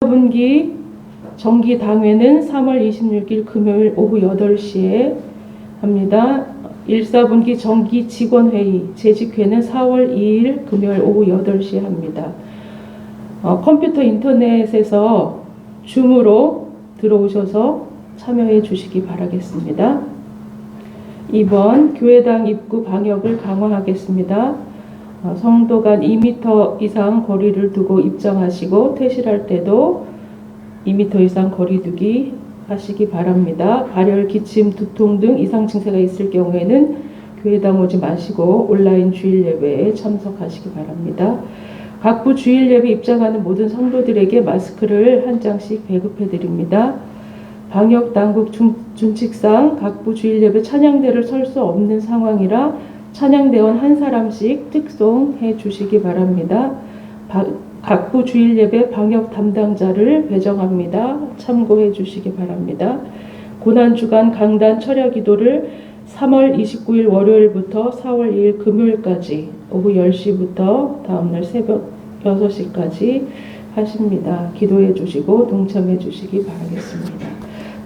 분기 정기당회는 3월 26일 금요일 오후 8시에 합니다. 1사분기 정기직원회의, 재직회는 4월 2일 금요일 오후 8시에 합니다. 컴퓨터 인터넷에서 줌으로 들어오셔서 참여해 주시기 바라겠습니다. 2번, 교회당 입구 방역을 강화하겠습니다. 성도 간 2m 이상 거리를 두고 입장하시고 퇴실할 때도 2m 이상 거리 두기 하시기 바랍니다. 발열, 기침, 두통 등 이상 증세가 있을 경우에는 교회당 오지 마시고 온라인 주일 예배에 참석하시기 바랍니다. 각부 주일 예배 입장하는 모든 성도들에게 마스크를 한 장씩 배급해 드립니다. 방역 당국 준칙상 각부 주일 예배 찬양대를 설 수 없는 상황이라 찬양대원 한 사람씩 특송해 주시기 바랍니다. 각부 주일 예배 방역 담당자를 배정합니다. 참고해 주시기 바랍니다. 고난주간 강단 철야 기도를 3월 29일 월요일부터 4월 2일 금요일까지 오후 10시부터 다음날 새벽 6시까지 하십니다. 기도해 주시고 동참해 주시기 바라겠습니다.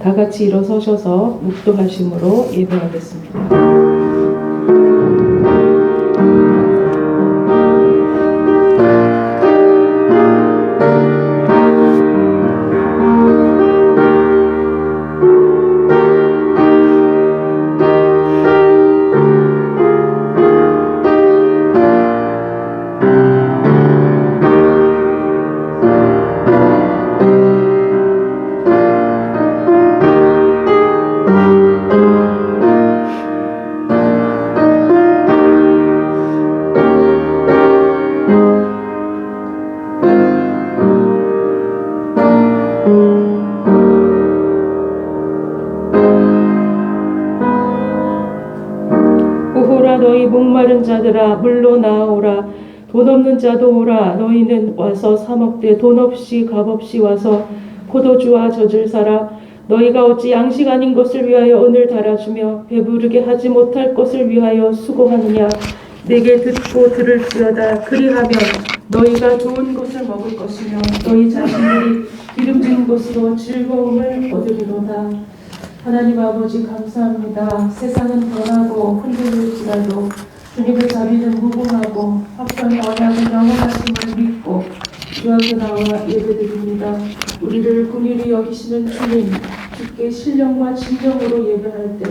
다 같이 일어서셔서 묵도하심으로 예배하겠습니다. 너희 목마른 자들아 물로 나아오라. 돈 없는 자도 오라. 너희는 와서 사 먹되 돈 없이 값 없이 와서 포도주와 젖을 사라. 너희가 어찌 양식 아닌 것을 위하여 은을 달아주며 배부르게 하지 못할 것을 위하여 수고하느냐. 내게 듣고 들을지어다. 그리하면 너희가 좋은 것을 먹을 것이며 너희 자신들이 기름진 것으로 즐거움을 얻으리로다. 하나님 아버지 감사합니다. 세상은 변하고 흔들릴지라도 주님의 자비는 무궁하고 확정의 언약은 영원하심을 믿고 주 앞에 나와 예배드립니다. 우리를 긍휼히 여기시는 주님, 주께 신령과 진정으로 예배할 때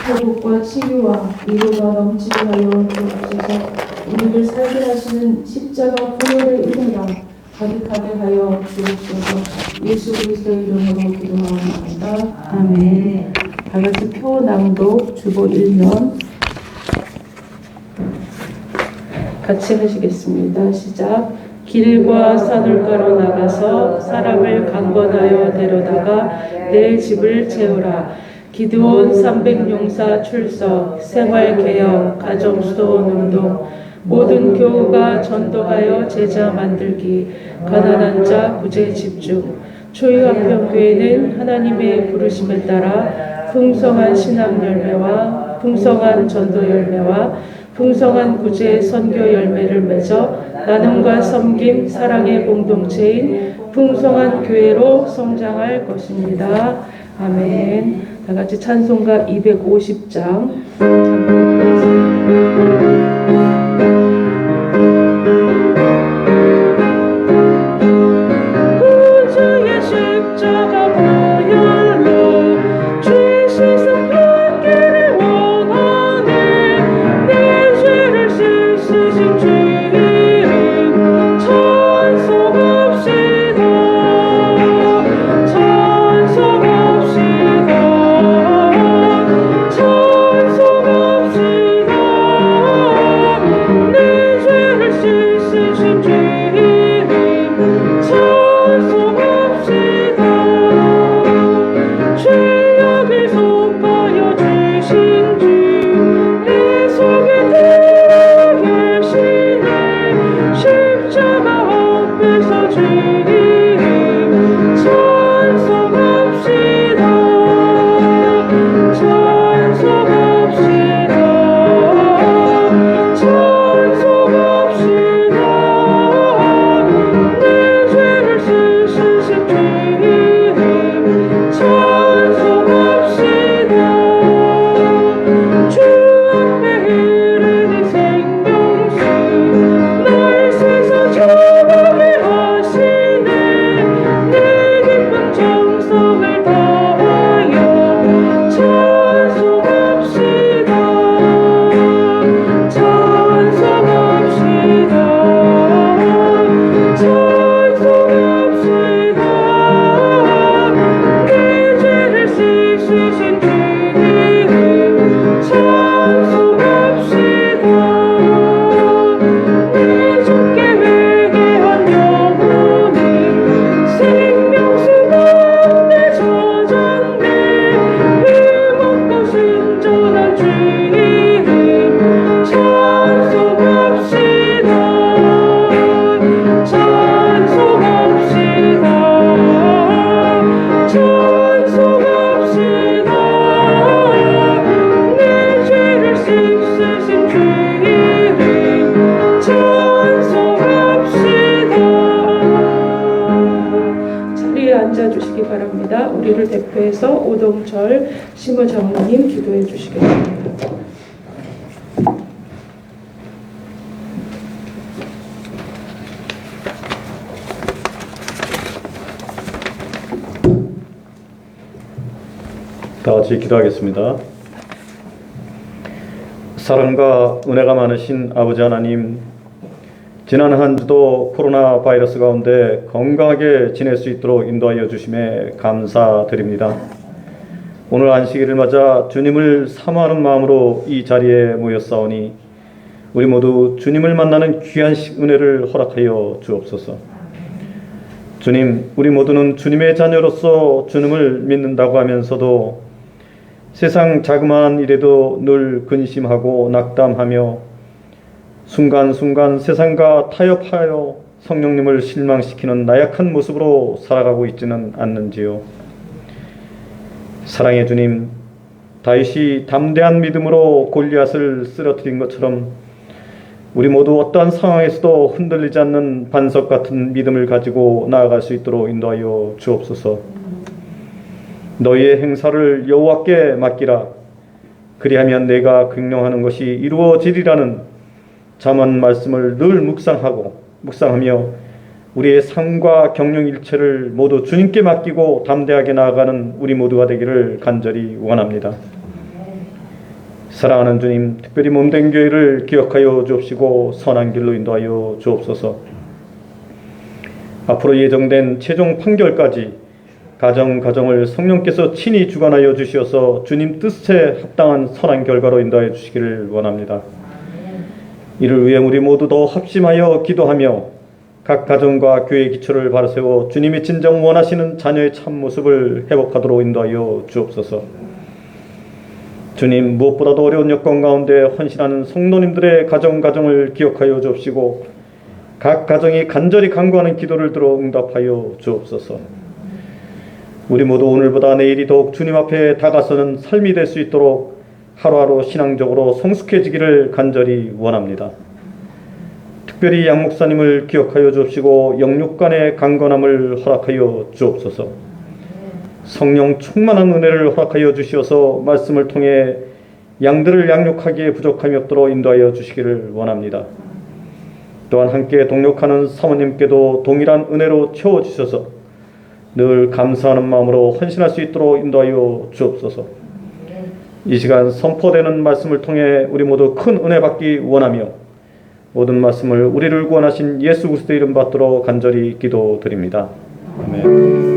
회복과 치유와 위로가 넘치게 하여 주옵소서. 우리를 살게 하시는 십자가 보혈의 은혜가 가득하게 하여 주옵소서. 예수 그리스도의 이름으로 기도하옵나이다. 아멘. 다 같이 표 낭독 주보 1면 같이 하시겠습니다. 시작. 길과 산울가로 나가서 사람을 강권하여 데려다가 내 집을 채우라. 기드온 300용사 출석, 생활개혁, 가정수도원 운동, 모든 교우가 전도하여 제자 만들기, 가난한 자 구제 집중. 초유한평교회는 하나님의 부르심에 따라 풍성한 신앙 열매와 풍성한 전도 열매와 풍성한 구제 선교 열매를 맺어 나눔과 섬김, 사랑의 공동체인 풍성한 교회로 성장할 것입니다. 아멘. 다 같이 찬송가 250장. 자리에 앉아주시기 바랍니다. 우리를 대표해서 오동철 시무장로님 기도해 주시겠습니다. 다 같이 기도하겠습니다. 사랑과 은혜가 많으신 아버지 하나님, 지난 한 주도 코로나 바이러스 가운데 건강하게 지낼 수 있도록 인도하여 주심에 감사드립니다. 오늘 안식일을 맞아 주님을 사모하는 마음으로 이 자리에 모였사오니 우리 모두 주님을 만나는 귀한 은혜를 허락하여 주옵소서. 주님, 우리 모두는 주님의 자녀로서 주님을 믿는다고 하면서도 세상 자그마한 일에도 늘 근심하고 낙담하며 순간순간 세상과 타협하여 성령님을 실망시키는 나약한 모습으로 살아가고 있지는 않는지요. 사랑의 주님, 다윗이 담대한 믿음으로 골리앗을 쓰러뜨린 것처럼 우리 모두 어떠한 상황에서도 흔들리지 않는 반석 같은 믿음을 가지고 나아갈 수 있도록 인도하여 주옵소서. 너희의 행사를 여호와께 맡기라. 그리하면 내가 긍휼하는 것이 이루어지리라는 잠언 말씀을 늘 묵상하며 우리의 삶과 경영 일체를 모두 주님께 맡기고 담대하게 나아가는 우리 모두가 되기를 간절히 원합니다. 사랑하는 주님, 특별히 몸된 교회를 기억하여 주옵시고 선한 길로 인도하여 주옵소서. 앞으로 예정된 최종 판결까지 가정을 성령께서 친히 주관하여 주시어서 주님 뜻에 합당한 선한 결과로 인도하여 주시기를 원합니다. 이를 위해 우리 모두 더 합심하여 기도하며 각 가정과 교회의 기초를 바로 세워 주님이 진정 원하시는 자녀의 참모습을 회복하도록 인도하여 주옵소서. 주님, 무엇보다도 어려운 여건 가운데 헌신하는 성도님들의 가정을 기억하여 주옵시고 각 가정이 간절히 간구하는 기도를 들어 응답하여 주옵소서. 우리 모두 오늘보다 내일이 더욱 주님 앞에 다가서는 삶이 될 수 있도록 하루하루 신앙적으로 성숙해지기를 간절히 원합니다. 특별히 양 목사님을 기억하여 주옵시고 영육간의 강건함을 허락하여 주옵소서. 성령 충만한 은혜를 허락하여 주시어서 말씀을 통해 양들을 양육하기에 부족함이 없도록 인도하여 주시기를 원합니다. 또한 함께 동역하는 사모님께도 동일한 은혜로 채워주셔서 늘 감사하는 마음으로 헌신할 수 있도록 인도하여 주옵소서. 이 시간 선포되는 말씀을 통해 우리 모두 큰 은혜 받기 원하며 모든 말씀을 우리를 구원하신 예수 그리스도의 이름 받도록 간절히 기도드립니다. 아멘.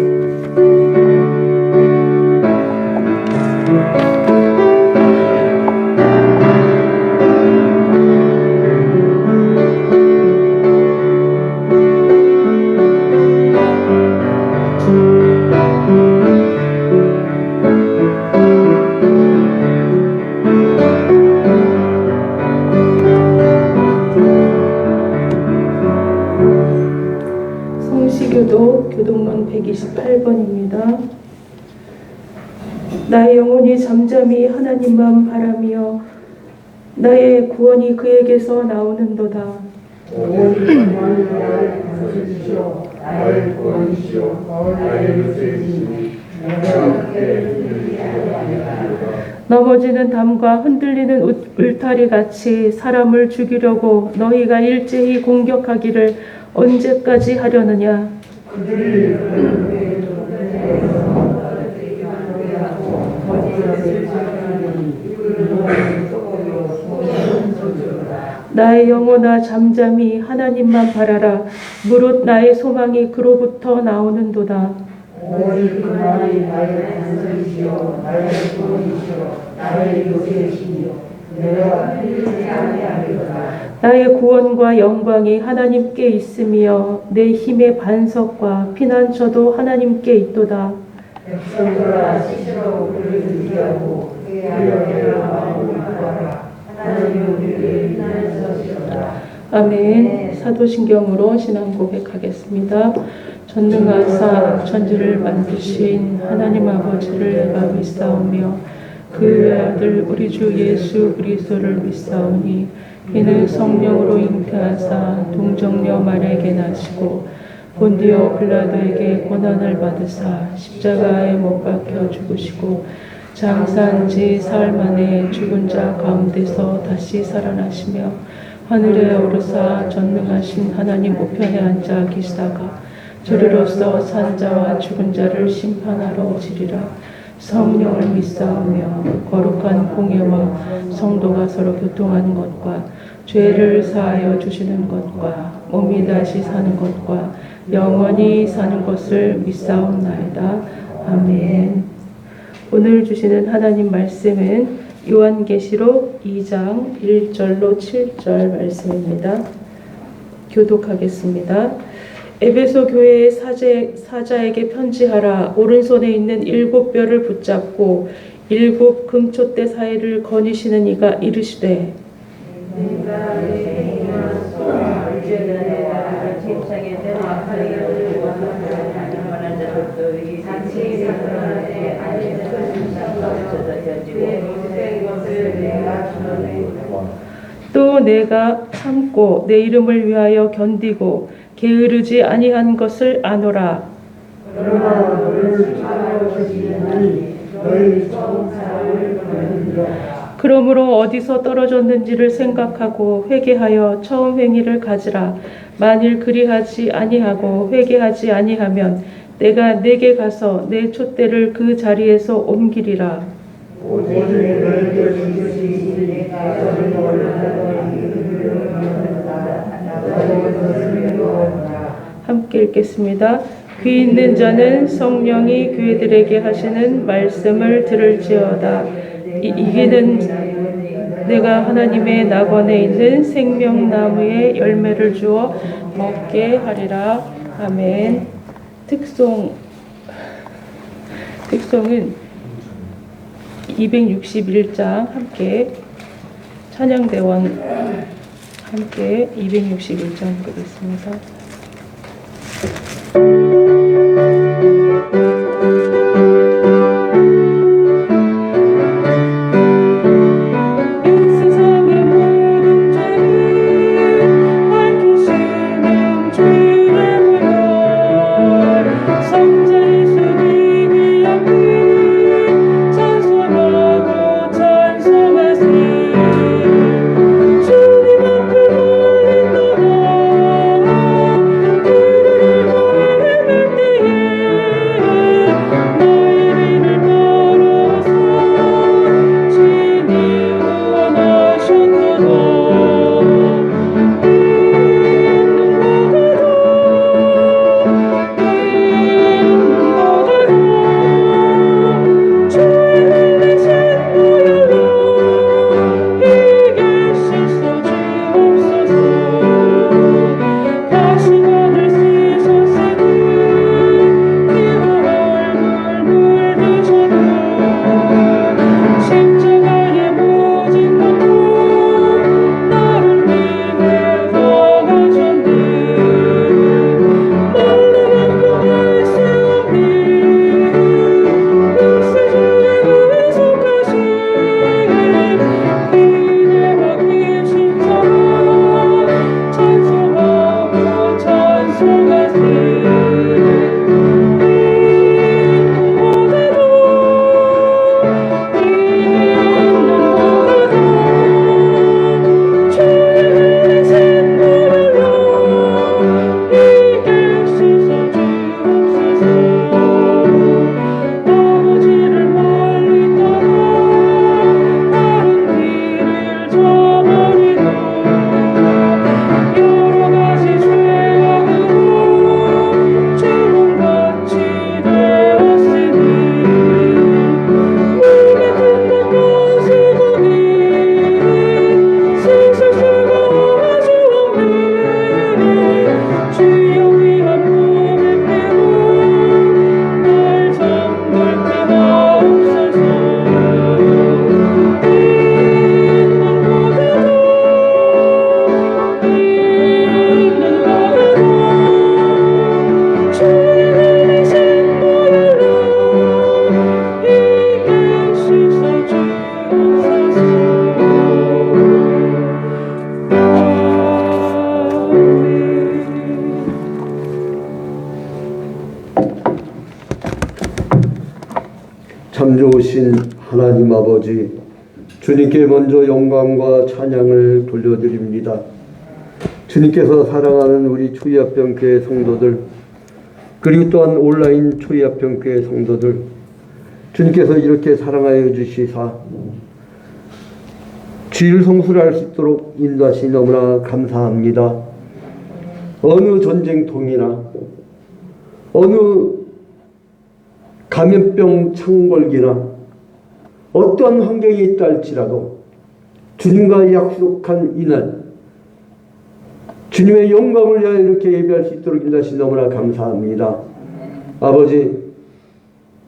교동론 128번입니다. 나의 영혼이 잠잠히 하나님만 바라며 나의 구원이 그에게서 나오는도다. 넘어지는 담과 흔들리는 울타리 같이 사람을 죽이려고 너희가 일제히 공격하기를 언제까지 하려느냐. 나의 영혼아 잠잠히 하나님만 바라라. 무릇 나의 소망이 그로부터 나오는도다. 오직 그만이 나의 반석이시여 나의 구원이시여 나의 요새이시여 나의 구원과 영광이 하나님께 있으며 내 힘의 반석과 피난처도 하나님께 있도다. 백성들아 스스로 우리를 의지하고 하나님의 마음을 구하라. 하나님은 우리의 피난처시로다. 아멘. 사도신경으로 신앙 고백하겠습니다. 전능하사 천지를 만드신 하나님 아버지를 내가 믿사오며 그 외아들 우리 주 예수 그리스도를 믿사오니 이는 성령으로 잉태하사 동정녀 마리아에게 나시고 본디오 빌라도에게 고난을 받으사 십자가에 못 박혀 죽으시고 장사한 지 사흘 만에 죽은 자 가운데서 다시 살아나시며 하늘에 오르사 전능하신 하나님 우편에 앉아 계시다가 저리로서 산 자와 죽은 자를 심판하러 오시리라. 성령을 믿사오며 거룩한 공예와 성도가 서로 교통하는 것과 죄를 사하여 주시는 것과 몸이 다시 사는 것과 영원히 사는 것을 믿사옵나이다. 아멘. 오늘 주시는 하나님 말씀은 요한계시록 2장 1절로 7절 말씀입니다. 교독하겠습니다. 에베소 교회의 사자에게 편지하라. 오른손에 있는 7뼈를 붙잡고 7 금촛대 사이를 거니시는 이가 이르시되 또 내가 참고 내 이름을 위하여 견디고 게으르지 아니한 것을 아노라. 그러므로 어디서 떨어졌는지를 생각하고 회개하여 처음 행위를 가지라. 만일 그리하지 아니하고 회개하지 아니하면 내가 내게 가서 내 촛대를 그 자리에서 옮기리라. 함께 읽겠습니다. 귀 있는 자는 성령이 교회들에게 하시는 말씀을 들을지어다. 이기는 내가 하나님의 낙원에 있는 생명나무의 열매를 주어 먹게 하리라. 아멘. 특송은 261장 함께 찬양대원 함께 261장 보겠습니다. 주님 앞에 올린다 참 좋으신 하나님 아버지, 주님께 먼저 영광과 찬양을 돌려드립니다. 주님께서 사랑하는 우리 초이합병교회 성도들, 그리고 또한 온라인 초이합병교회 성도들, 주님께서 이렇게 사랑하여 주시사 주일 성수를 할 수 있도록 인도하시니 너무나 감사합니다. 어느 전쟁통이나 어느 감염병 창궐기나 어떠한 환경에 있다 할지라도 주님과 약속한 이날 주님의 영광을 위하여 이렇게 예배할 수 있도록 인도하시니 너무나 감사합니다. 아버지,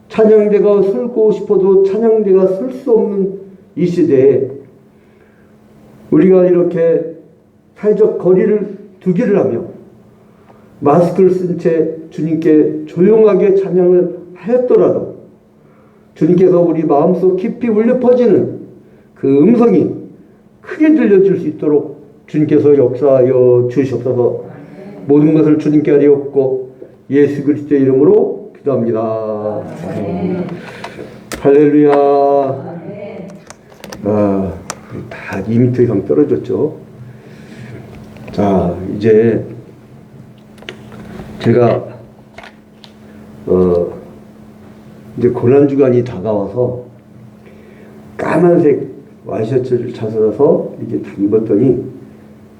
찬양대가 설고 싶어도 찬양대가 설 수 없는 이 시대에 우리가 이렇게 사회적 거리를 두기를 하며 마스크를 쓴 채 주님께 조용하게 찬양을 하였더라도 주님께서 우리 마음속 깊이 울려 퍼지는 그 음성이 크게 들려질 수 있도록 주님께서 역사하여 주시옵소서. 모든 것을 주님께 하리옵고 예수 그리스도의 이름으로 기도합니다. 할렐루야. 다 2m 이상 떨어졌죠. 자, 이제 제가 이제 고난주간이 다가와서 까만색 와이셔츠를 찾아서 이렇게 딱 입었더니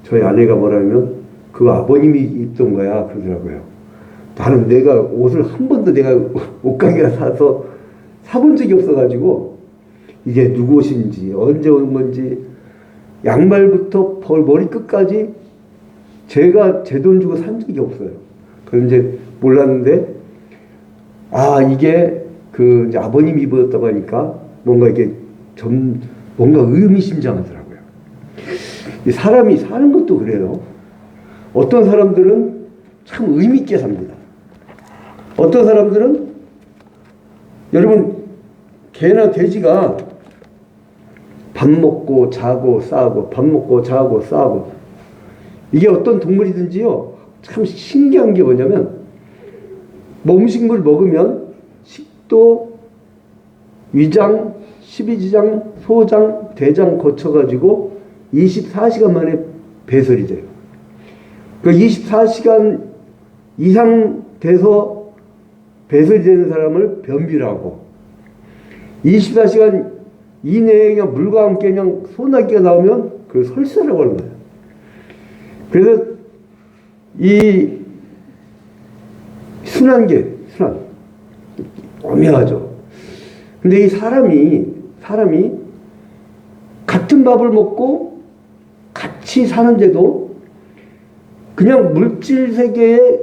저희 아내가 뭐라면 그 아버님이 입던 거야 그러더라고요. 나는 내가 옷을 한 번도 내가 옷가게에 사서 사본 적이 없어가지고 이게 누구 옷인지 언제 온 건지 양말부터 머리끝까지 제가 제 돈 주고 산 적이 없어요. 그래서 이제 몰랐는데 이게 그 이제 아버님이 입었다고 하니까 뭔가 이게 뭔가 의미심장하더라고요. 이 사람이 사는 것도 그래요. 어떤 사람들은 참 의미 있게 삽니다. 어떤 사람들은 여러분 개나 돼지가 밥 먹고 자고 싸고 밥 먹고 자고 싸고 이게 어떤 동물이든지요 참 신기한 게 뭐냐면 음식물 먹으면 식도, 위장, 십이지장, 소장, 대장 거쳐가지고 24시간 만에 배설이 돼요. 그 24시간 이상 돼서 배설이 되는 사람을 변비라고 24시간 이내에 그냥 물과 함께 그냥 소나기가 나오면 그 설사라고 하는 거예요. 그래서 이 순한 엄해하죠. 근데 이 사람이 같은 밥을 먹고 같이 사는데도 그냥 물질 세계에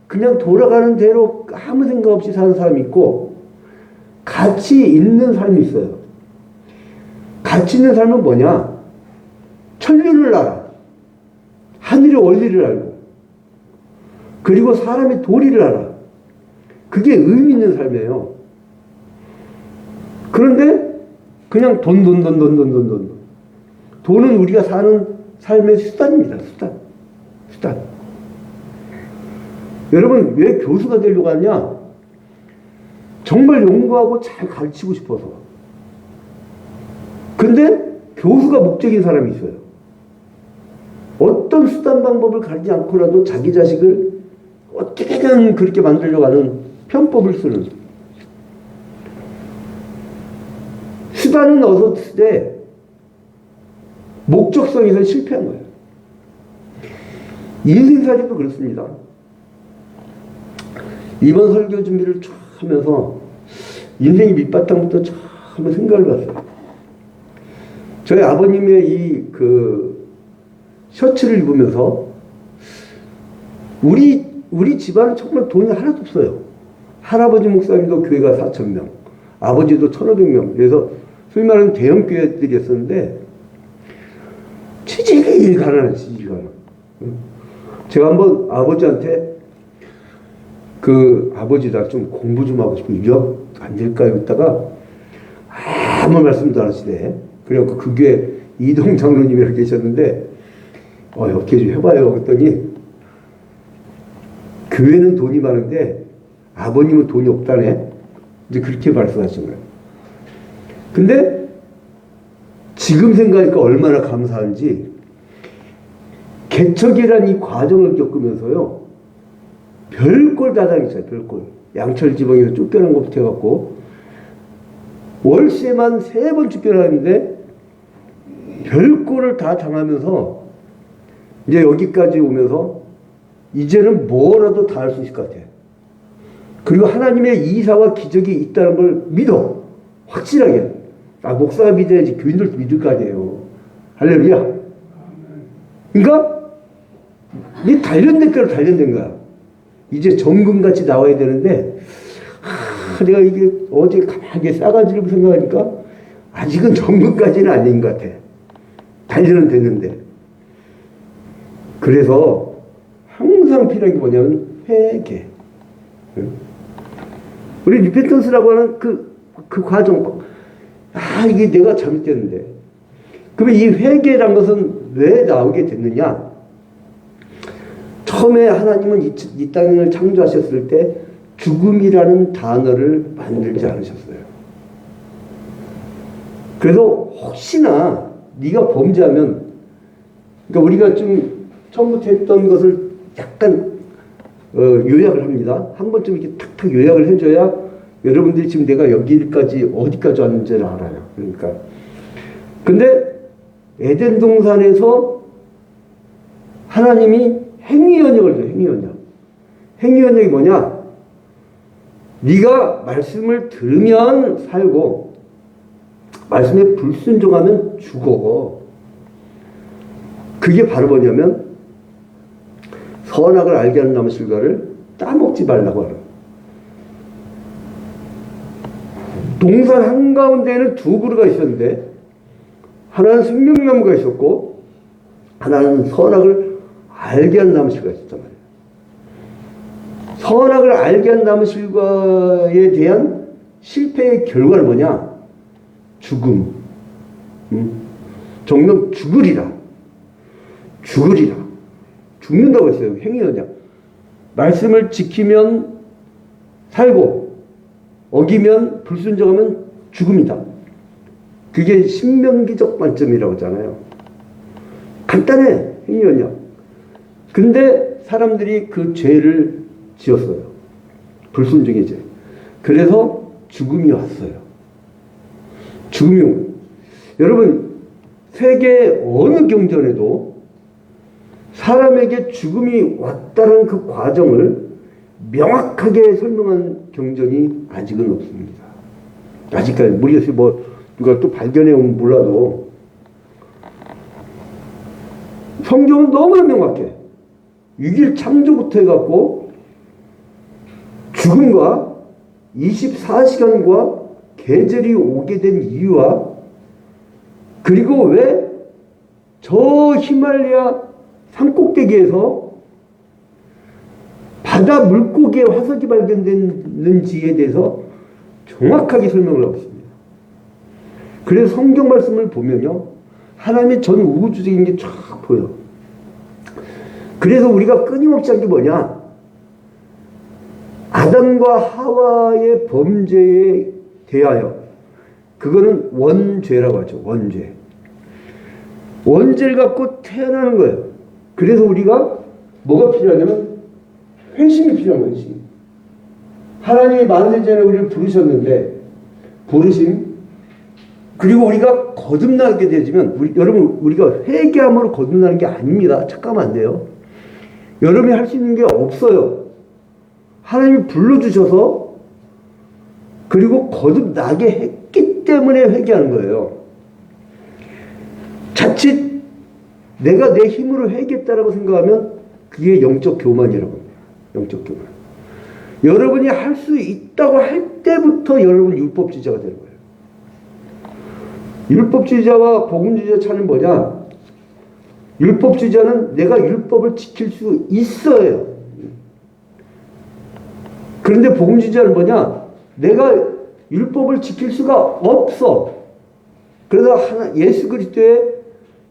그냥 돌아가는 대로 아무 생각 없이 사는 사람이 있고 같이 있는 삶이 있어요. 같이 있는 삶은 뭐냐? 천리를 알아. 하늘의 원리를 알고 그리고 사람의 도리를 알아. 그게 의미 있는 삶이에요. 그런데 그냥 돈. 돈은 우리가 사는 삶의 수단입니다. 수단. 여러분 왜 교수가 되려고 하냐? 정말 연구하고 잘 가르치고 싶어서. 근데 교수가 목적인 사람이 있어요. 어떤 수단 방법을 가리지 않고라도 자기 자식을 어떻게든 그렇게 만들려고 하는 편법을 쓰는. 수단은 어서 쓰되 목적성에서 실패한 거예요. 인생살이도 그렇습니다. 이번 설교 준비를 쫙 하면서 인생의 밑바탕부터 쫙 한번 생각을 봤어요. 저희 아버님의 그 셔츠를 입으면서 우리 집안은 정말 돈이 하나도 없어요. 할아버지 목사님도 교회가 4,000명, 아버지도 1,500명. 그래서 소위 말하는 대형 교회들이었었는데 지질이 가난해. 제가 한번 아버지한테 그 아버지 나 좀 공부 좀 하고 싶고 유학 안 될까요? 했다가 아무 말씀도 안 하시대. 그래갖고 그 교회 이동 장로님이라고 계셨는데 어떻게 좀 해봐요. 그랬더니 교회는 돈이 많은데 아버님은 돈이 없다네. 이제 그렇게 말씀하신 거예요. 근데 지금 생각하니까 얼마나 감사한지, 개척이라는 이 과정을 겪으면서요, 별꼴 다 당했어요. 별꼴. 양철 지방에서 쫓겨난 것부터 해갖고 월세만 3번 쫓겨나는데 별꼴을 다 당하면서 이제 여기까지 오면서 이제는 뭐라도 다 할 수 있을 것 같아. 그리고 하나님의 이사와 기적이 있다는 걸 믿어. 확실하게. 목사가 믿어야지 교인들도 믿을 거 아니에요. 할렐루야. 그러니까 이 단련된 대로 단련된 거야. 이제 정금같이 나와야 되는데, 내가 이게 어제 가만히 싸가지를 생각하니까 아직은 정금까지는 아닌 것 같아. 단련은 됐는데. 그래서 항상 필요한 게 뭐냐면 회개. 우리 리펜턴스라고 하는 그 과정, 이게 내가 잘못됐는데. 그러면 이 회개란 것은 왜 나오게 됐느냐? 처음에 하나님은 이 땅을 창조하셨을 때 죽음이라는 단어를 만들지 않으셨어요. 그래서 혹시나 네가 범죄하면, 그러니까 우리가 좀 처음부터 했던 것을 약간 요약을 합니다. 한 번쯤 이렇게 탁탁 요약을 해줘야 여러분들이 지금 내가 여기까지 어디까지 왔는지를 알아요. 그러니까 근데 에덴 동산에서 하나님이 행위연역을 줘요. 행위연역. 행위연역이 뭐냐? 네가 말씀을 들으면 살고 말씀에 불순종하면 죽어. 그게 바로 뭐냐면 선악을 알게 하는 나무 실과를 따먹지 말라고 하는. 동산 한가운데에는 2그루가 있었는데 하나는 생명나무가 있었고 하나는 선악을 알게 하는 나무 실과가 있었단 말이에요. 선악을 알게 하는 나무 실과에 대한 실패의 결과는 뭐냐? 죽음. 정령 죽으리라. 죽는다고 했어요. 행위연약. 말씀을 지키면 살고 어기면 불순종하면 죽음이다. 그게 신명기적 관점이라고 하잖아요. 간단해. 행위연약. 근데 사람들이 그 죄를 지었어요. 불순종의 죄. 그래서 죽음이 왔어요. 죽음이 온 거예요. 여러분, 세계 어느 경전에도 사람에게 죽음이 왔다는 그 과정을 명확하게 설명한 경전이 아직은 없습니다. 아직까지 모르겠어요. 뭐 누가 또 발견해 오면 몰라도 성경은 너무나 명확해. 6일 창조부터 해갖고 죽음과 24시간과 계절이 오게 된 이유와 그리고 왜 저 히말라야 산꼭대기에서 바다 물고기의 화석이 발견됐는지에 대해서 정확하게 설명을 하고 있습니다. 그래서 성경 말씀을 보면요, 하나님의 전 우주적인 게 쫙 보여. 그래서 우리가 끊임없이 한 게 뭐냐? 아담과 하와의 범죄에 대하여, 그거는 원죄라고 하죠. 원죄를 갖고 태어나는 거예요. 그래서 우리가 뭐가 필요하냐면 회심이 필요한 거예요. 회심. 하나님이 만세 전에 우리를 부르셨는데 부르심, 그리고 우리가 거듭나게 되지만 여러분, 우리가 회개함으로 거듭나는 게 아닙니다. 착각하면 안 돼요. 여러분이 할 수 있는 게 없어요. 하나님이 불러주셔서 그리고 거듭나게 했기 때문에 회개하는 거예요. 자칫 내가 내 힘으로 회개했다라고 생각하면 그게 영적 교만이라고 합니다. 영적 교만. 여러분이 할 수 있다고 할 때부터 여러분 율법주의자가 되는 거예요. 율법주의자와 복음주의자 차는 뭐냐? 율법주의자는 내가 율법을 지킬 수 있어요. 그런데 복음주의자는 뭐냐? 내가 율법을 지킬 수가 없어. 그래서 예수 그리스도의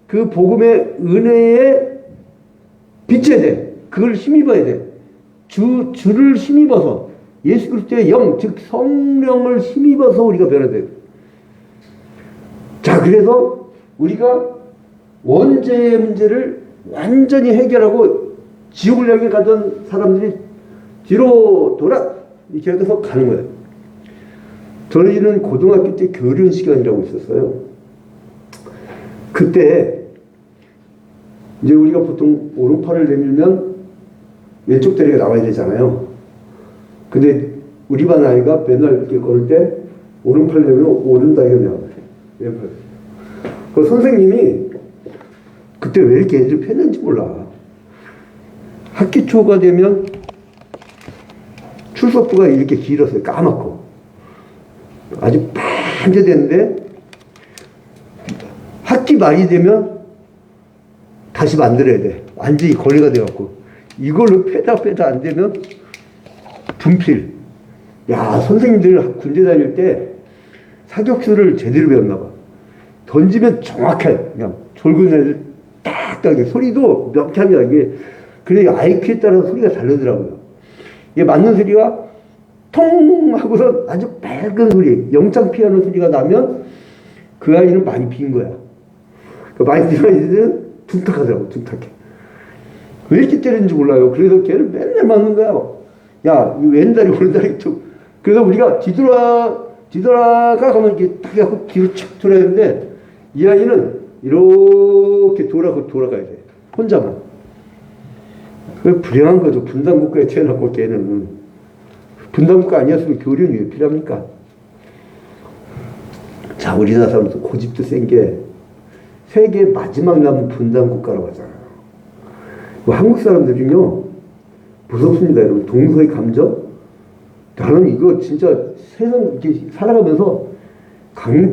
그 복음의 은혜에 비춰야 돼. 그걸 힘입어야 돼. 주를 힘입어서, 예수 그리스도의 영, 즉 성령을 힘입어서 우리가 변화돼요. 그래서 우리가 원죄의 문제를 완전히 해결하고 지옥을 향해 가던 사람들이 뒤로 돌아 이렇게 해서 가는 거예요. 저희는 고등학교 때 교련 시간이라고 있었어요. 그때 이제 우리가 보통 오른팔을 내밀면 왼쪽 다리가 나와야 되잖아요. 근데 우리 반 아이가 맨날 이렇게 걸을 때 오른팔 내밀면 오른 다리가 나와요. 왼팔. 그 선생님이 그때 왜 이렇게 애들 폈는지 몰라. 학기 초가 되면 출석부가 이렇게 길었어요. 까맣고. 아주 반대되는데 학기 말이 되면 다시 만들어야 돼. 완전히 거리가 돼갖고 이걸로 빼다 안 되면 분필. 야, 선생님들 군대 다닐 때 사격수를 제대로 배웠나 봐. 던지면 정확해. 그냥 졸군 애들 딱딱하게 소리도 명쾌합니다. 이게 그래 IQ에 따라서 소리가 다르더라고요. 이게 맞는 소리가 통 하고서 아주 밝은 소리, 영장 피아노 소리가 나면 그 아이는 많이 빈 거야. 많이 빈 아이들은 둔탁하더라고, 둔탁해. 왜 이렇게 때리는지 몰라요. 그래서 걔를 맨날 맞는 거야. 야, 이 왼다리, 오른다리 툭. 그래서 우리가 뒤돌아가 가면 이렇게 딱 해갖고 뒤로 착 돌아야 되는데 이 아이는 이렇게 돌아가야 돼. 혼자만. 그 불행한 거죠. 분단국가에 태어났고 걔는. 분단국가 아니었으면 교련이 왜 필요합니까? 자, 우리나라 사람도 고집도 센 게 세계 마지막 남은 분단국가라고 하잖아요. 뭐 한국 사람들은요 무섭습니다, 여러분. 동서의 감정? 나는 이거 진짜 세상 이렇게 살아가면서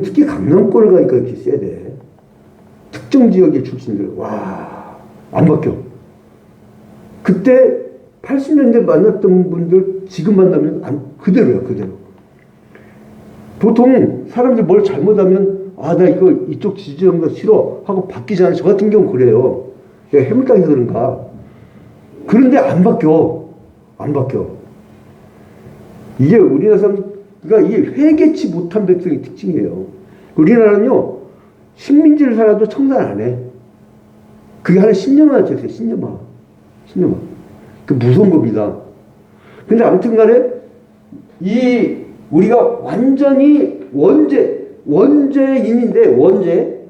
특히 강남권을 가니까 이렇게 세대. 특정 지역의 출신들, 와, 안 바뀌어. 그때 80년대 만났던 분들 지금 만나면 그대로야, 그대로. 보통 사람들이 뭘 잘못하면 나 이거 이쪽 지지형도 싫어 하고 바뀌잖아요. 저 같은 경우는 그래요. 내가 해물탕에서 그런가. 그런데 안 바뀌어. 이게 우리나라 사람, 그러니까 이게 회개치 못한 백성의 특징이에요. 우리나라는요, 식민지를 살아도 청산 안 해. 그게 하나 10년만 됐어요, 10년만. 그 무서운 겁니다. 근데 아무튼 간에, 우리가 완전히 원죄인인데,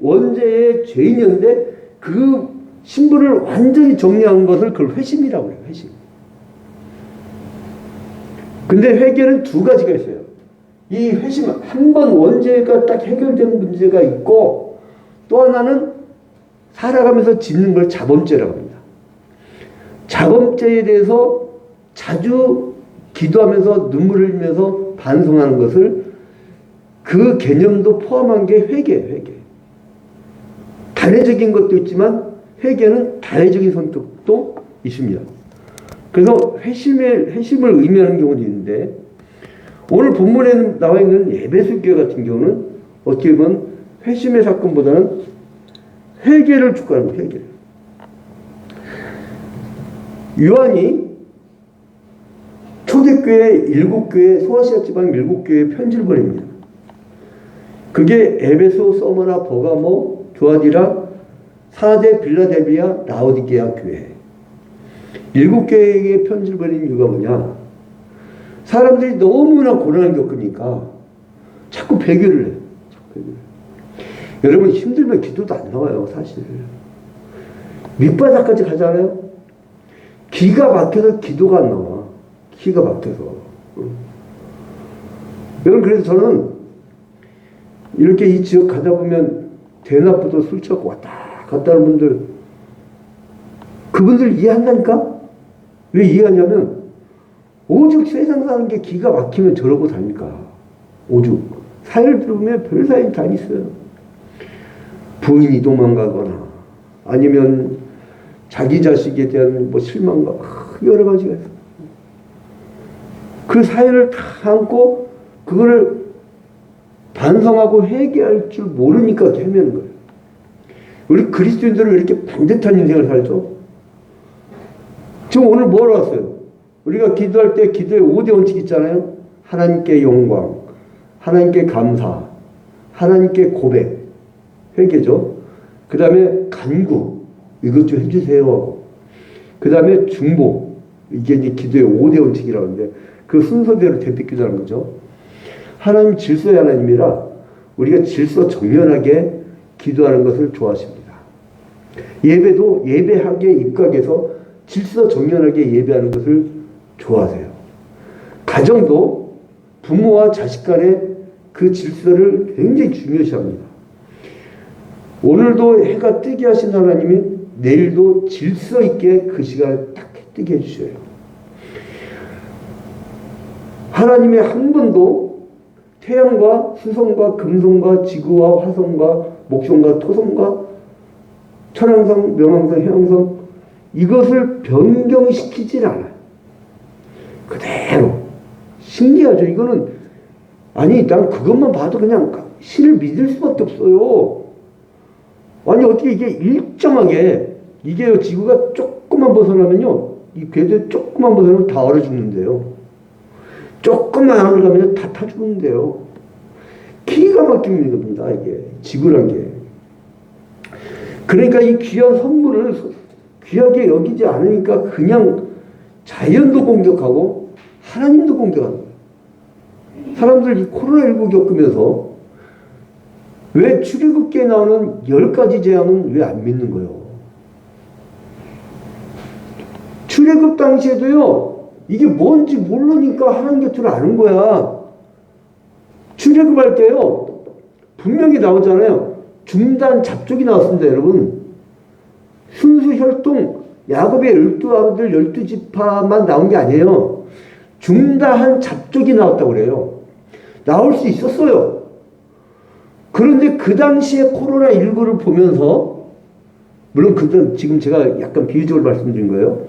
원죄의 죄인이었는데, 그 신분을 완전히 정리한 것을 그걸 회심이라고 해요, 회심. 근데 회개는 두 가지가 있어요. 이 회심, 한 번 원죄가 딱 해결된 문제가 있고, 또 하나는 살아가면서 짓는 걸 자범죄라고 합니다. 자범죄에 대해서 자주 기도하면서 눈물을 흘리면서 반성하는 것을 그 개념도 포함한 게 회개예요, 회개. 단회적인 것도 있지만 회개는 다회적인 성격도 있습니다. 그래서 회심을 의미하는 경우도 있는데 오늘 본문에 나와 있는 에베소 교회 같은 경우는 어떻게 보면 회심의 사건보다는 회개를 촉구하는 거예요, 회개를. 요한이 초대교회 7교회, 소아시아 지방 7교회에 편지를 보냅니다. 그게 에베소, 서머나, 버가모, 두아디라, 사데, 빌라델비아, 라오디게아 교회. 7교회에 편지를 보낸 이유가 뭐냐? 사람들이 너무나 고난을 겪으니까 자꾸 배교를 해. 여러분 힘들면 기도도 안 나와요, 사실. 밑바닥까지 가잖아요. 기가 막혀서 기도가 안 나와. 기가 막혀서. 여러분, 그래서 저는 이렇게 이 지역 가다 보면 대낮부터 술 취하고 왔다 갔다 하는 분들, 그분들 이해한다니까? 왜 이해하냐면 오죽 세상 사는 게 기가 막히면 저러고 다니까. 오죽. 사회를 들어보면 별 사연이 다 있어요. 부인이 도망가거나 아니면 자기 자식에 대한 뭐 실망과 여러 가지가 있어요. 그 사연을 다 안고 그거를 반성하고 회개할 줄 모르니까 헤매는 거예요. 우리 그리스도인들은 왜 이렇게 반듯한 인생을 살죠? 지금 오늘 뭐로 왔어요? 우리가 기도할 때 기도의 5대 원칙 있잖아요. 하나님께 영광, 하나님께 감사, 하나님께 고백. 회개죠. 그 다음에 간구, 이것 좀 해주세요. 그 다음에 중보, 이게 이제 기도의 5대 원칙이라고 하는데 그 순서대로 되새기자는 거죠. 하나님 질서의 하나님이라 우리가 질서 정연하게 기도하는 것을 좋아하십니다. 예배도 예배하게 입각해서 질서 정연하게 예배하는 것을 좋아하세요. 가정도 부모와 자식 간의 그 질서를 굉장히 중요시합니다. 오늘도 해가 뜨게 하신 하나님이 내일도 질서 있게 그 시간을 딱 뜨게 해주셔요. 하나님의 한 번도 태양과 수성과 금성과 지구와 화성과 목성과 토성과 천왕성, 명왕성, 해왕성 이것을 변경시키질 않아요. 그대로. 신기하죠. 이거는 아니 난 그것만 봐도 그냥 신을 믿을 수밖에 없어요. 아니 어떻게 이게 일정하게 이게 지구가 조금만 벗어나면요 이 궤도 조금만 벗어나면 다 얼어 죽는데요. 조금만 안으로 가면 다 타 죽는데요. 기가 막히는 겁니다. 이게 지구란 게. 그러니까 이 귀한 선물을 귀하게 여기지 않으니까 그냥 자연도 공격하고 하나님도 공격하는 거예요. 사람들 이 코로나19 겪으면서 왜 출애굽기에 나오는 10가지 재앙은 왜 안 믿는 거예요? 출애굽 당시에도요 이게 뭔지 모르니까 하나님 곁을 아는 거야. 출애굽할 때요 분명히 나오잖아요. 중단 잡족이 나왔습니다. 여러분 순수 혈통 야곱의 12아들 12지파만 나온 게 아니에요. 중다한 잡족이 나왔다고 그래요. 나올 수 있었어요. 그런데 그 당시에 코로나19를 보면서 물론 그때 지금 제가 약간 비유적으로 말씀드린 거예요.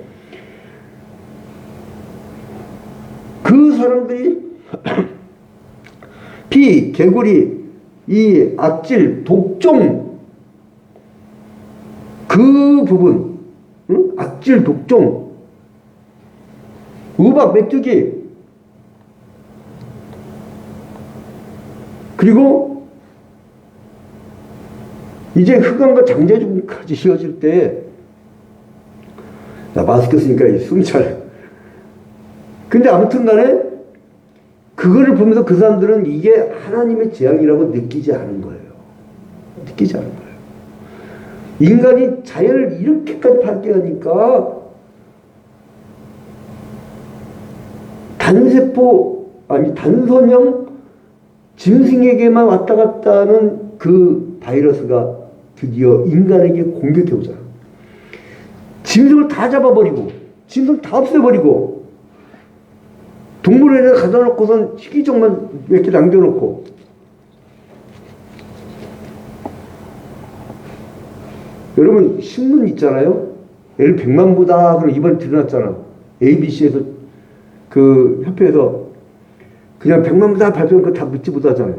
그 사람들이 피, 개구리, 이 악질, 독종 그 부분 응? 악질, 독종 우박, 메뚜기 그리고 이제 흑암과 장제중까지 이어질 때 나 마스크 쓰니까 숨이 차요. 근데 아무튼 간에 그거를 보면서 그 사람들은 이게 하나님의 재앙이라고 느끼지 않은 거예요. 느끼지 않은 거예요. 인간이 자연을 이렇게까지 파괴하니까 단세포 아니 단선형 짐승에게만 왔다 갔다 하는 그 바이러스가 드디어 인간에게 공격해 오잖아. 짐승을 다 잡아버리고 짐승 다 없애버리고 동물원에 가다 놓고선 희귀종만 몇 개 남겨놓고 여러분 신문 있잖아요. 예를 100만부다 그럼 이번에 드러났잖아. ABC에서 그 협회에서 그냥 100만부다 발표한 거 다 믿지 못하잖아요.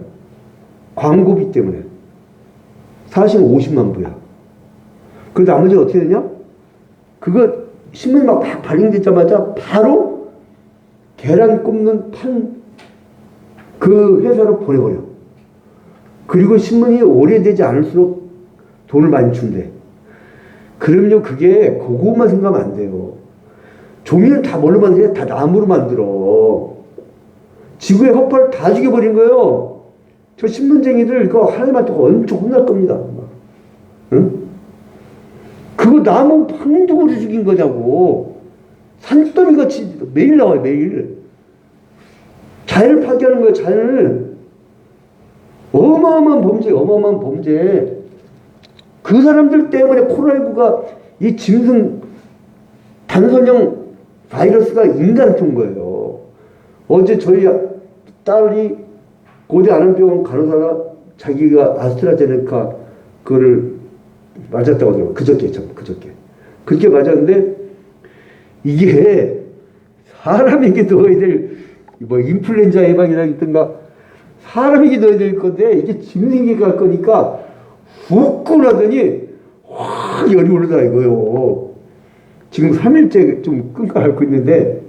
광고비 때문에. 사실은 50만 부야. 그런데 나머지 어떻게 되냐? 그거 신문이 막 발행되자마자 바로 계란 굽는 판 그 회사로 보내버려. 그리고 신문이 오래되지 않을수록 돈을 많이 준대. 그럼요 그게 그것만 생각하면 안 돼요. 종이는 다 뭘로 만드냐? 다 나무로 만들어. 지구의 허파를 다 죽여버린 거예요. 저 신문쟁이들 그거 하나님한테 엄청 혼날 겁니다. 응? 그거 나무 황둥으로 죽인 거냐고. 산더미같이 매일 나와요. 매일. 자연을 파괴하는 거예요. 자연을. 어마어마한 범죄. 어마어마한 범죄. 그 사람들 때문에 코로나19가 이 짐승 단선형 바이러스가 인간한테 온 거예요. 어제 저희 딸이 고대 안암병원 간호사가 자기가 아스트라제네카 그거를 맞았다고 하더라고요. 그저께 맞았는데 이게 사람에게 넣어야 될 뭐 인플루엔자 예방이라든가 사람에게 넣어야 될 건데 이게 짐승에게 갈 거니까 훅 나더니 확 열이 오르다 이거요. 지금 3일째 좀 끙끙 앓고 있는데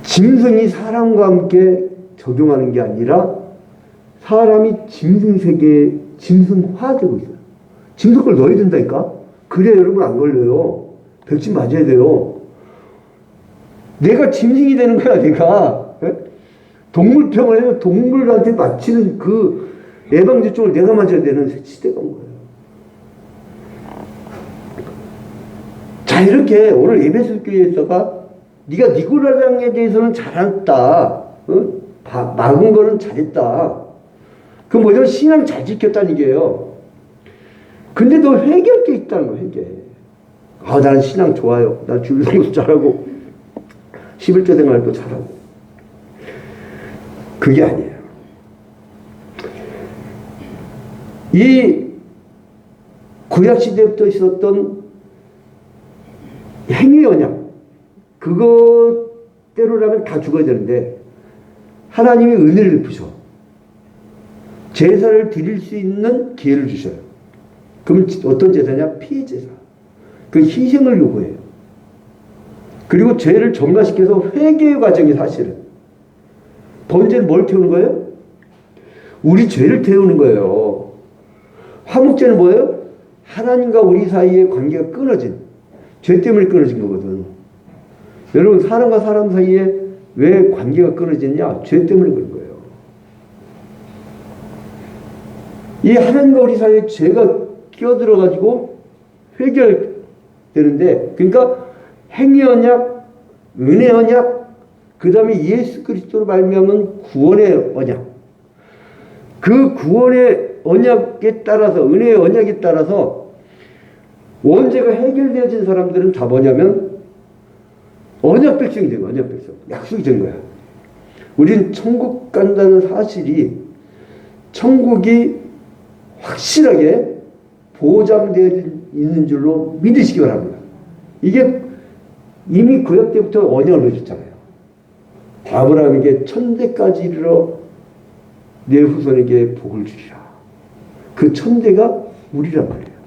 짐승이 사람과 함께 적용하는 게 아니라 사람이 짐승세계에 짐승화되고 있어요. 짐승걸 넣어야 된다니까? 그래야 여러분 안 걸려요. 백신 맞아야 돼요. 내가 짐승이 되는 거야, 내가. 동물병을 해서 동물한테 맞히는 그 예방접종을 내가 맞아야 되는 시대가 온 거예요. 자, 이렇게 오늘 예배술교회에서가 네가 니고라당에 대해서는 잘했다. 막은 거는 잘했다. 그 뭐냐면 신앙 잘 지켰다는 얘기예요. 근데 너 회개할 게 있다는 거야, 회개. 아, 나는 신앙 좋아요. 난 주일성도 잘하고 11조 생활도 잘하고. 그게 아니에요. 이 구약시대부터 있었던 행위 언약, 그것대로라면 다 죽어야 되는데 하나님이 은혜를 베푸셔. 제사를 드릴 수 있는 기회를 주셔요. 그럼 어떤 제사냐? 피의 제사. 그 희생을 요구해요. 그리고 죄를 점가시켜서 회개의 과정이 사실은. 번제는 뭘 태우는 거예요? 우리 죄를 태우는 거예요. 화목제는 뭐예요? 하나님과 우리 사이의 관계가 끊어진, 죄 때문에 끊어진 거거든. 여러분, 사람과 사람 사이에 왜 관계가 끊어지냐? 죄 때문에 그런 거예요. 이 하나님과 우리 사이에 죄가 끼어들어가지고 해결되는데, 그러니까 행위 언약, 은혜 언약, 그 다음에 예수 그리스도로 말미암은 구원의 언약. 그 구원의 언약에 따라서, 은혜의 언약에 따라서 원죄가 해결되어진 사람들은 다 뭐냐면 언약 백성이 된 거야. 언약 백성. 약속이 된 거야. 우린 천국 간다는 사실이, 천국이 확실하게 보장되어 있는 줄로 믿으시기 바랍니다. 이게 이미 구약 때부터 언약을 해줬잖아요. 아브라함에게 천대까지 이르러 내 후손에게 복을 주리라. 그 천대가 우리란 말이에요.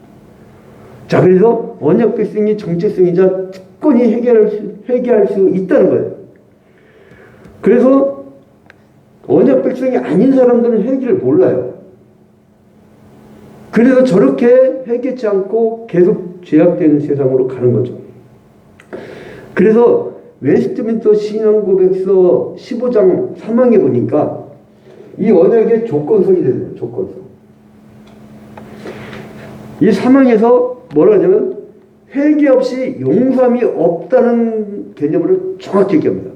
자, 그래서 언약 백성이 정체성이자 특권이 회개할 수 있다는 거예요. 그래서 언약 백성이 아닌 사람들은 회개를 몰라요. 그래서 저렇게 회개치 않고 계속 죄악되는 세상으로 가는 거죠. 그래서 웨스트민스터 신앙고백서 15장 3항에 보니까 이 언약의 조건성이 되는 조건성. 이 3항에서 뭐라 하냐면 회개 없이 용서함이 없다는 개념으로 정확히 얘기합니다.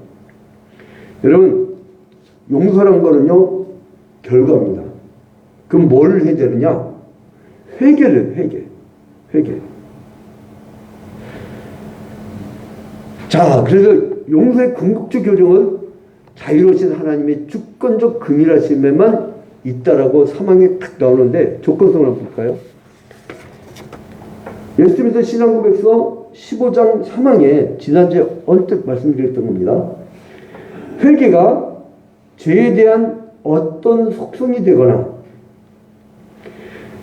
여러분, 용서란 거는요, 결과입니다. 그럼 뭘 해야 되느냐? 회개를, 회개. 자, 그래서 용서의 궁극적 교정은 자유로우신 하나님의 주권적 긍휼하심에만 있다라고 3항에 딱 나오는데 조건성을 한번 볼까요? 웨스트민스터 신앙고백서 15장 3항에 지난주에 언뜻 말씀드렸던 겁니다. 회개가 죄에 대한 어떤 속성이 되거나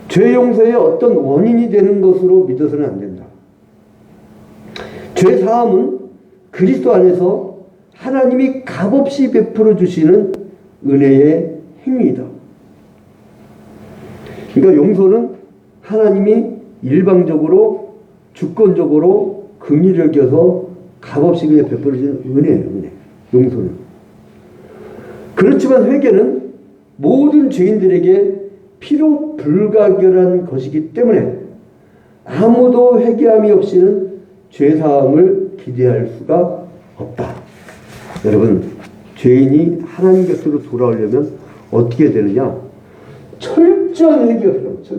죄 용서의 어떤 원인이 되는 것으로 믿어서는 안 된다. 죄 사함은 그리스도 안에서 하나님이 값없이 베풀어 주시는 은혜의 행위이다. 그러니까 용서는 하나님이 일방적으로 주권적으로 긍휼을 여겨서 값없이 그냥 베풀어 주시는 은혜예요. 은혜. 용서는. 그렇지만 회개는 모든 죄인들에게 피로 불가결한 것이기 때문에 아무도 회개함이 없이는 죄사함을 기대할 수가 없다. 여러분, 죄인이 하나님 곁으로 돌아오려면 어떻게 되느냐? 철저한 회개가 필요합니다.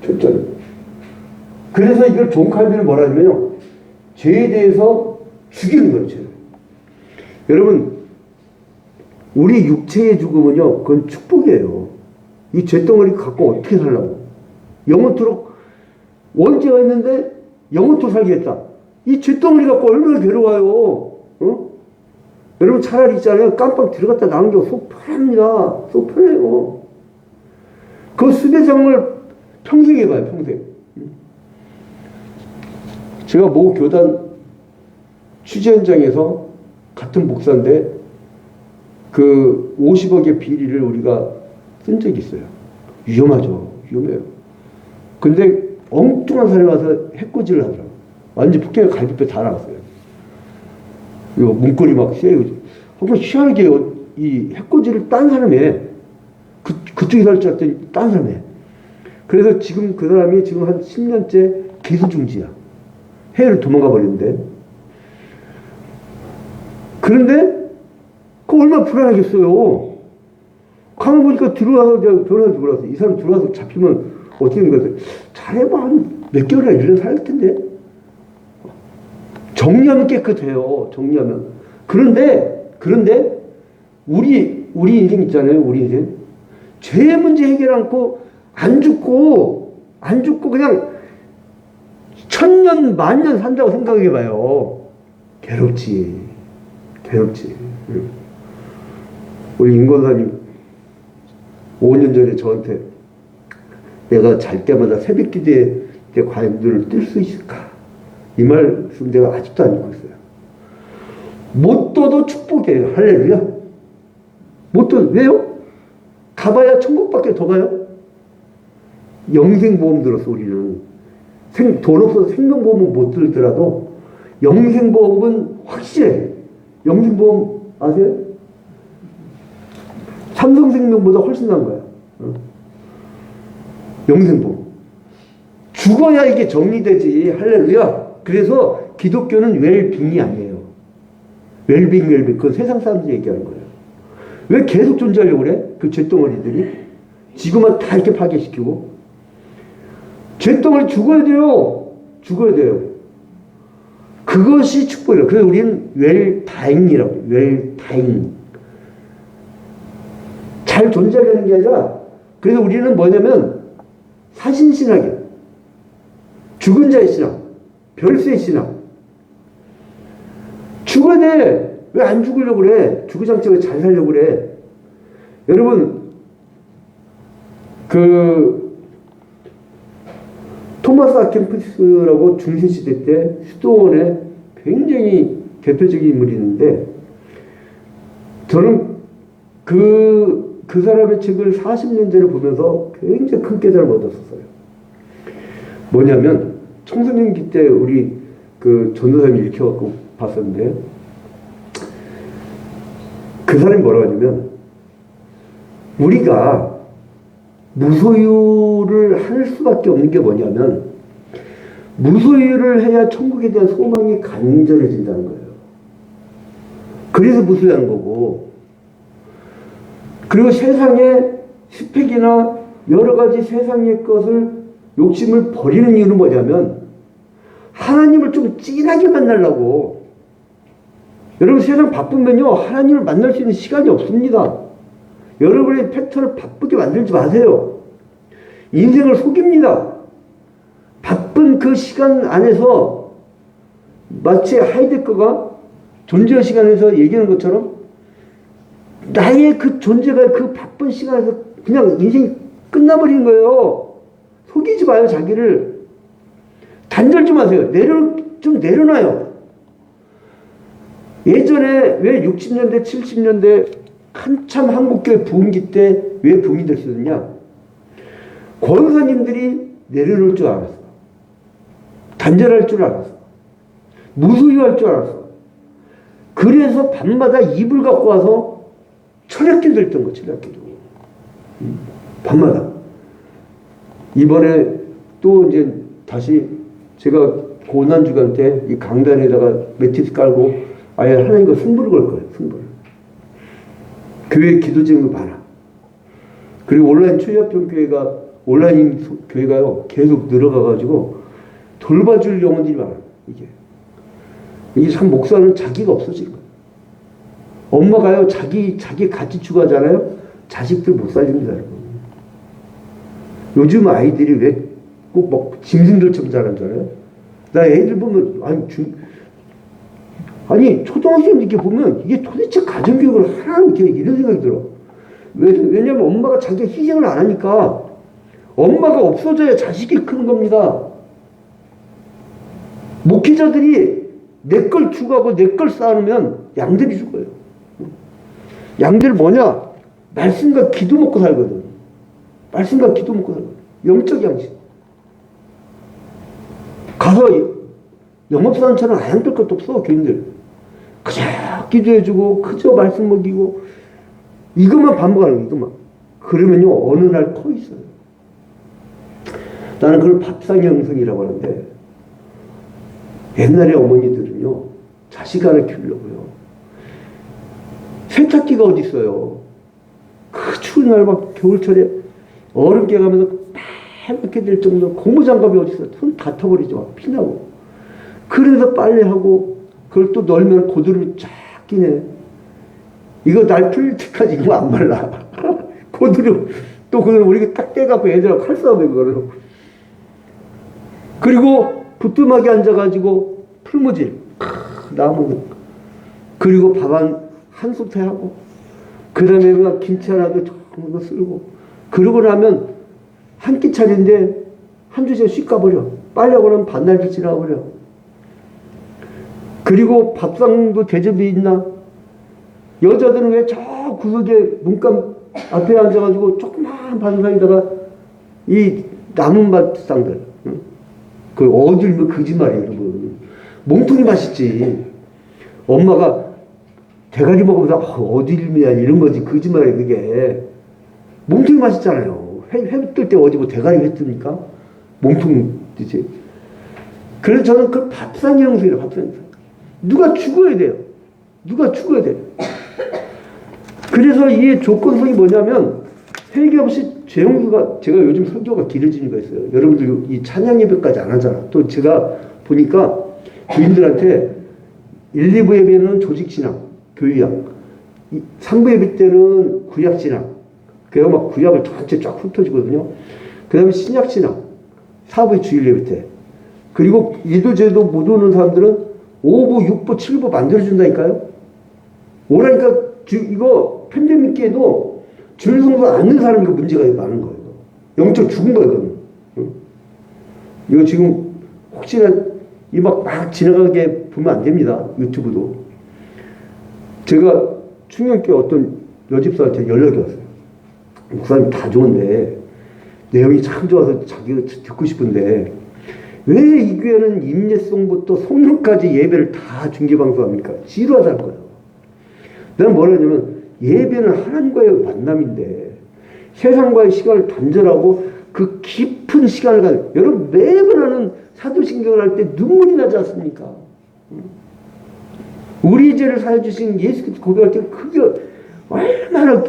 철저한. 그래서 이걸 존 칼빈은 뭐라 하냐면요, 죄에 대해서 죽이는 거예요. 죄를. 여러분, 우리 육체의 죽음은요, 그건 축복이에요. 이 죄덩어리 갖고 어떻게 살라고? 영원토록 원죄가 있는데 영원토록 살겠다. 이 죄덩어리 갖고 얼마나 괴로워요. 여러분, 차라리 있잖아요, 깜빡 들어갔다 나온 게 속 편합니다. 속 편해요. 그 수배장을 평생 해봐요. 평생. 제가 모 교단 취재 현장에서 같은 목사인데 그 50억의 비리를 우리가 쓴 적이 있어요. 위험하죠. 위험해요. 근데 엉뚱한 사람이 와서 해코지를 하더라고요. 완전 북경에 갈비뼈 다 나왔어요. 이거 문고리 막 쎄요. 한번 희한하게 이 해코지를 딴 사람이 해. 그쪽이 할 줄 알았더니 딴 사람이 해. 그래서 지금 그 사람이 지금 한 10년째 기소중지야. 해외를 도망가 버리는데. 그런데 그거 얼마나 불안하겠어요. 가만 보니까 들어와서 변호사 들어와서 이 사람 들어와서 잡히면 어떻게 된 거야? 잘해봐 한 몇 개월이나 1년 살 텐데. 정리하면 깨끗해요. 정리하면. 그런데 우리 인생 있잖아요. 우리 인생. 죄 문제 해결 않고 안 죽고 그냥 천년 만년 산다고 생각해봐요. 괴롭지. 우리 임권사님 5년 전에 저한테 내가 잘 때마다 새벽 기도에 내 과연 눈을 뜰 수 있을까? 이 말씀 내가 아직도 안 읽고 있어요. 못 떠도 축복이에요. 할렐루야. 못 떠도 왜요? 가봐야 천국밖에 더 가요. 영생보험 들었어 우리는. 돈 없어서 생명보험은 못 들더라도 영생보험은 확실해. 영생보험 아세요? 삼성생명보다 훨씬 나은 거야. 영생보험. 죽어야 이게 정리되지. 할렐루야. 그래서 기독교는 웰빙이 아니에요. 웰빙. 그건 세상 사람들이 얘기하는 거예요. 왜 계속 존재하려고 그래? 그 쇳덩어리들이. 지구만 다 이렇게 파괴시키고. 쇳덩어리 죽어야 돼요. 그것이 축복이에요. 그래서 우리는 웰다잉이라고 해요. 웰다잉. 잘 존재하는 게 아니라, 그래서 우리는 뭐냐면, 사신신학이에요. 죽은 자의 신학, 별세의 신학. 죽어야 돼. 왜 안 죽으려고 그래? 죽으지 않지 왜 잘 살려고 그래? 여러분, 토마스 아켄푸스라고 중세시대 때 수도원에 굉장히 대표적인 인물이 있는데, 저는 그 사람의 책을 40년 전에 보면서 굉장히 큰 깨달음을 얻었었어요. 뭐냐면, 청소년기 때 우리 전도사님이 읽혀갖고 봤었는데, 그 사람이 뭐라고 하냐면, 우리가 무소유를 할 수밖에 없는 게 뭐냐면, 무소유를 해야 천국에 대한 소망이 간절해진다는 거예요. 그래서 무소유하는 거고, 그리고 세상의 스펙이나 여러 가지 세상의 것을 욕심을 버리는 이유는 뭐냐면, 하나님을 좀 진하게 만나려고. 여러분, 세상 바쁘면요, 하나님을 만날 수 있는 시간이 없습니다. 여러분의 패턴을 바쁘게 만들지 마세요. 인생을 속입니다. 바쁜 그 시간 안에서 마치 하이데거가 존재의 시간에서 얘기하는 것처럼 나의 그 존재가 그 바쁜 시간에서 그냥 인생이 끝나버리는 거예요. 속이지 마요, 자기를. 단절 좀 하세요. 좀 내려놔요. 예전에 왜 60년대, 70년대 한참 한국교회 부흥기 때 왜 부흥이 될 수 있느냐? 권사님들이 내려놓을 줄 알았어. 단절할 줄 알았어. 무소유할 줄 알았어. 그래서 밤마다 이불 갖고 와서 철학기도 했던 거, 철학기도. 밤마다. 이번에 또 이제 다시 제가 고난주간 때 이 강단에다가 매트리스 깔고 아예 하나님과 승부를 걸 거예요, 승부를. 교회 기도 제목이 많아. 그리고 온라인 추잡형 교회가, 온라인 교회가요, 계속 늘어가가지고 돌봐줄 영혼들이 많아, 이게 참 목사는 자기가 없어진 거예요. 엄마가요, 자기 같이 추구하잖아요? 자식들 못 살립니다, 여러분. 요즘 아이들이 왜 꼭 막 짐승들처럼 자라잖아요? 나 애들 보면, 아니, 초등학생 이렇게 보면 이게 도대체 가정교육을 하라는 게 이런 생각이 들어. 왜냐면 엄마가 자기가 희생을 안 하니까 엄마가 없어져야 자식이 크는 겁니다. 목회자들이 내 걸 추구하고 내 걸 쌓으면 양들이 죽어요. 양들 뭐냐? 말씀과 기도 먹고 살거든. 말씀과 기도 먹고 살아요. 영적 양식. 가서 영업사원처럼 안 될 것도 없어, 교인들. 그저 기도해주고, 그저 말씀 먹이고, 이것만 반복하는 거예요, 이것만. 그러면요, 어느 날 커 있어요. 나는 그걸 밥상 형성이라고 하는데, 옛날에 어머니들은요, 자식 하나 키우려고요. 세탁기가 어디 있어요? 그 추운 날 막 겨울철에 얼음 깨가면서 빨갛게 될 정도로 고무장갑이 어디 있어요? 손 다 터버리죠. 피나고. 그래서 빨래하고, 그걸 또 널면 고드름이 쫙 끼네. 이거 날 풀릴 때까지 이거 안 말라. 고드름. 또 그걸 우리가 딱 떼갖고 애들하고 칼싸움해, 그거를. 그리고 부뚜막에 앉아가지고 풀무질. 나무. 그리고 밥 한 솥에 하고. 그 다음에 김치 하나도 조금 더 쓸고. 그러고 나면 한 끼 차린데 한 주씩 씩 가버려. 빨려고 하면 반날도 지나버려. 그리고 밥상도 대접이 있나? 여자들은 왜 저 구석에 문간 앞에 앉아가지고 조그만 반상에다가 이 남은 밥상들. 그 어딜 뭐 거짓말이에요, 여러분. 몸통이 맛있지. 엄마가 대가리 먹으면서 어딜이야 이런 거지. 거짓말이에요, 그게. 몸통이 맛있잖아요. 회 뜰 때 어디 뭐 대가리 회 뜹니까? 몸통이지. 그래서 저는 그 밥상 형성이에요, 밥상 형성. 누가 죽어야 돼요. 누가 죽어야 돼요. 그래서 이 조건성이 뭐냐면, 회개 없이 죄용수가, 제가 요즘 설교가 길어지는 거 있어요. 여러분들 이 찬양 예배까지 안 하잖아. 또 제가 보니까 교인들한테 1, 2부 예배는 조직신앙, 교의학, 3부 예배 때는 구약신앙, 그래서 막 구약을 전체 쫙 훑어주거든요. 그 다음에 신약신앙, 4부의 주일 예배 때. 그리고 이도저도 못 오는 사람들은 5부, 6부, 7부 만들어준다니까요. 오라니까 이거 팬데믹기에도 주일 성수 안 넣는 사람이 문제가 많은 거예요. 영적 죽은 거예요, 이거는. 응? 이거 지금 혹시나 이 막 지나가게 보면 안 됩니다. 유튜브도. 제가 충격교회 어떤 여집사한테 연락이 왔어요. 목사님 다 좋은데 내용이 참 좋아서 자기가 듣고 싶은데 왜 이 교회는 임예송부터 성령까지 예배를 다 중계방송합니까? 지루하다는 거예요. 내가 뭐라 하냐면 예배는 하나님과의 만남인데 세상과의 시간을 단절하고 그 깊은 시간을 가지고 여러분 매번 하는 사도신경을 할 때 눈물이 나지 않습니까? 우리 죄를 사해 주신 예수께서 고백할 때 그게 얼마나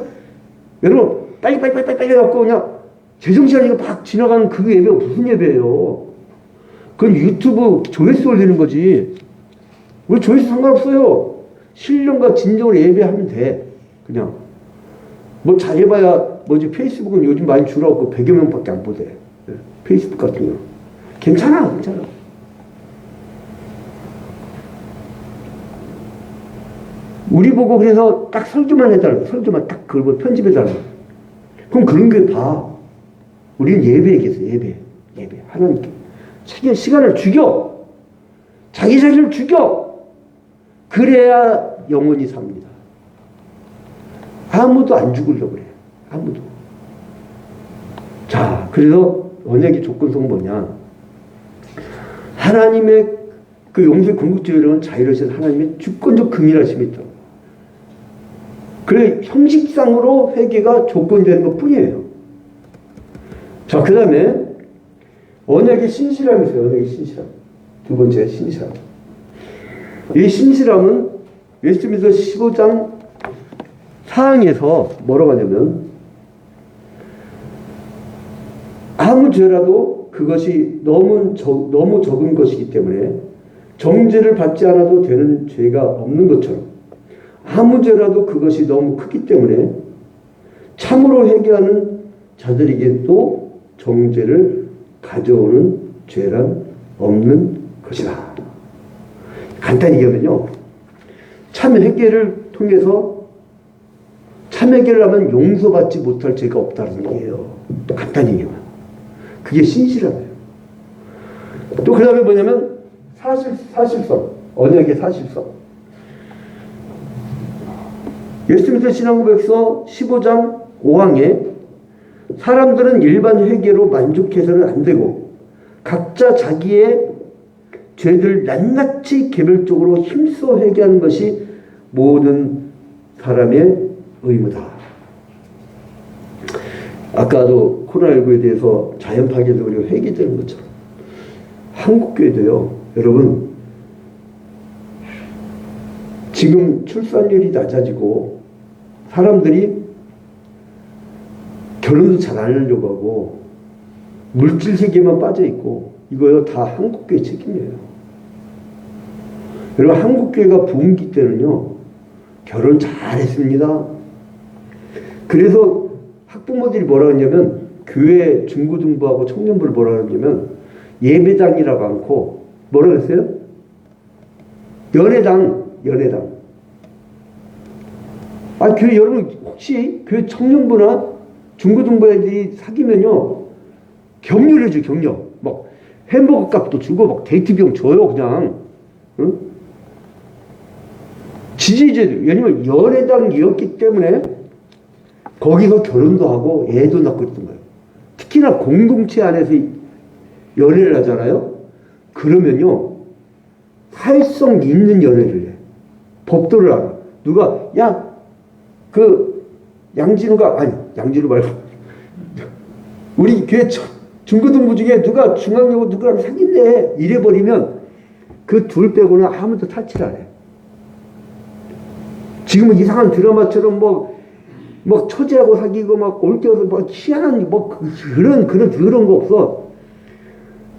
여러분 빨리 해갖고 그냥 제정신이 막 지나가는 그 예배가 무슨 예배예요? 그건 유튜브 조회수 올리는 거지. 우리 조회수 상관없어요. 신령과 진정으로 예배하면 돼. 그냥 뭐 잘해봐야 뭐지. 페이스북은 요즘 많이 줄어갖고 100여 명밖에 안 보대. 페이스북 같은 거 괜찮아. 우리 보고 그래서 딱 설교만 해달라고. 설교만 딱 그걸 뭐 편집해달라고. 그럼 그런 게 봐. 우리는 예배 얘기했어. 예배. 하나님께 자기 시간을 죽여. 자기 자신을 죽여. 그래야 영원히 삽니다. 아무도 안 죽으려고 그래. 아무도. 자, 그래서 언약의 조건성은 뭐냐? 하나님의 그 용서의 궁극적으로는 자유로우신 하나님의 주권적 금일하심이 있다. 그래 형식상으로 회개가 조건되는 것 뿐이에요. 자, 그 다음에 언약의 신실함이 있어요. 언약의 신실함. 두 번째 신실함. 이 신실함은 예수님께서 15장 4항에서 뭐라고 하냐면 아무 죄라도 그것이 너무 적은 것이기 때문에 정죄를 받지 않아도 되는 죄가 없는 것처럼 아무 죄라도 그것이 너무 크기 때문에 참으로 회개하는 자들에게도 정죄를 가져오는 죄란 없는 것이다. 간단히 얘기하면요. 참 회개를 통해서 참 회개를 하면 용서받지 못할 죄가 없다는 얘기예요. 또 간단히 얘기하면. 그게 신실함이에요. 또 그 다음에 뭐냐면 사실성. 언약의 사실성. 예수님께서 신앙고백서 15장 5항에 사람들은 일반 회개로 만족해서는 안 되고 각자 자기의 죄를 낱낱이 개별적으로 힘써 회개하는 것이 모든 사람의 의무다. 아까도 코로나19에 대해서 자연 파괴도 우리가 회개되는 것처럼 한국교회도요. 여러분 지금 출산율이 낮아지고 사람들이 결혼도 잘 안 하려고 하고 물질 세계만 빠져 있고 이거요 다 한국교회 책임이에요. 여러분 한국교회가 부흥기 때는요 결혼 잘했습니다. 그래서 학부모들이 뭐라 하냐면 교회 중고등부하고 청년부를 뭐라 하냐면 예배당이라고 않고 뭐라 그랬어요? 연애당. 아 교회 여러분 혹시 교회 청년부나 중고등부 애들이 사귀면요 격려를 해줘. 격려. 막 햄버거 값도 주고 막 데이트 비용 줘요 그냥. 응? 지지제도. 왜냐면 연애당이었기 때문에 거기서 결혼도 하고 애도 낳고 있던 거예요. 특히나 공동체 안에서 연애를 하잖아요. 그러면요 사회성 있는 연애를 해. 법도를 알아. 누가 야 그 양진우가 아니 양진우 말고 우리 교회 중고등부 중에 누가 중학여고 누구랑 사귄대 이래버리면 그 둘 빼고는 아무도 탈취를 안 해. 지금은 이상한 드라마처럼 뭐 처제하고 사귀고 막 올겨서 뭐 희한한 뭐 그런 거 없어.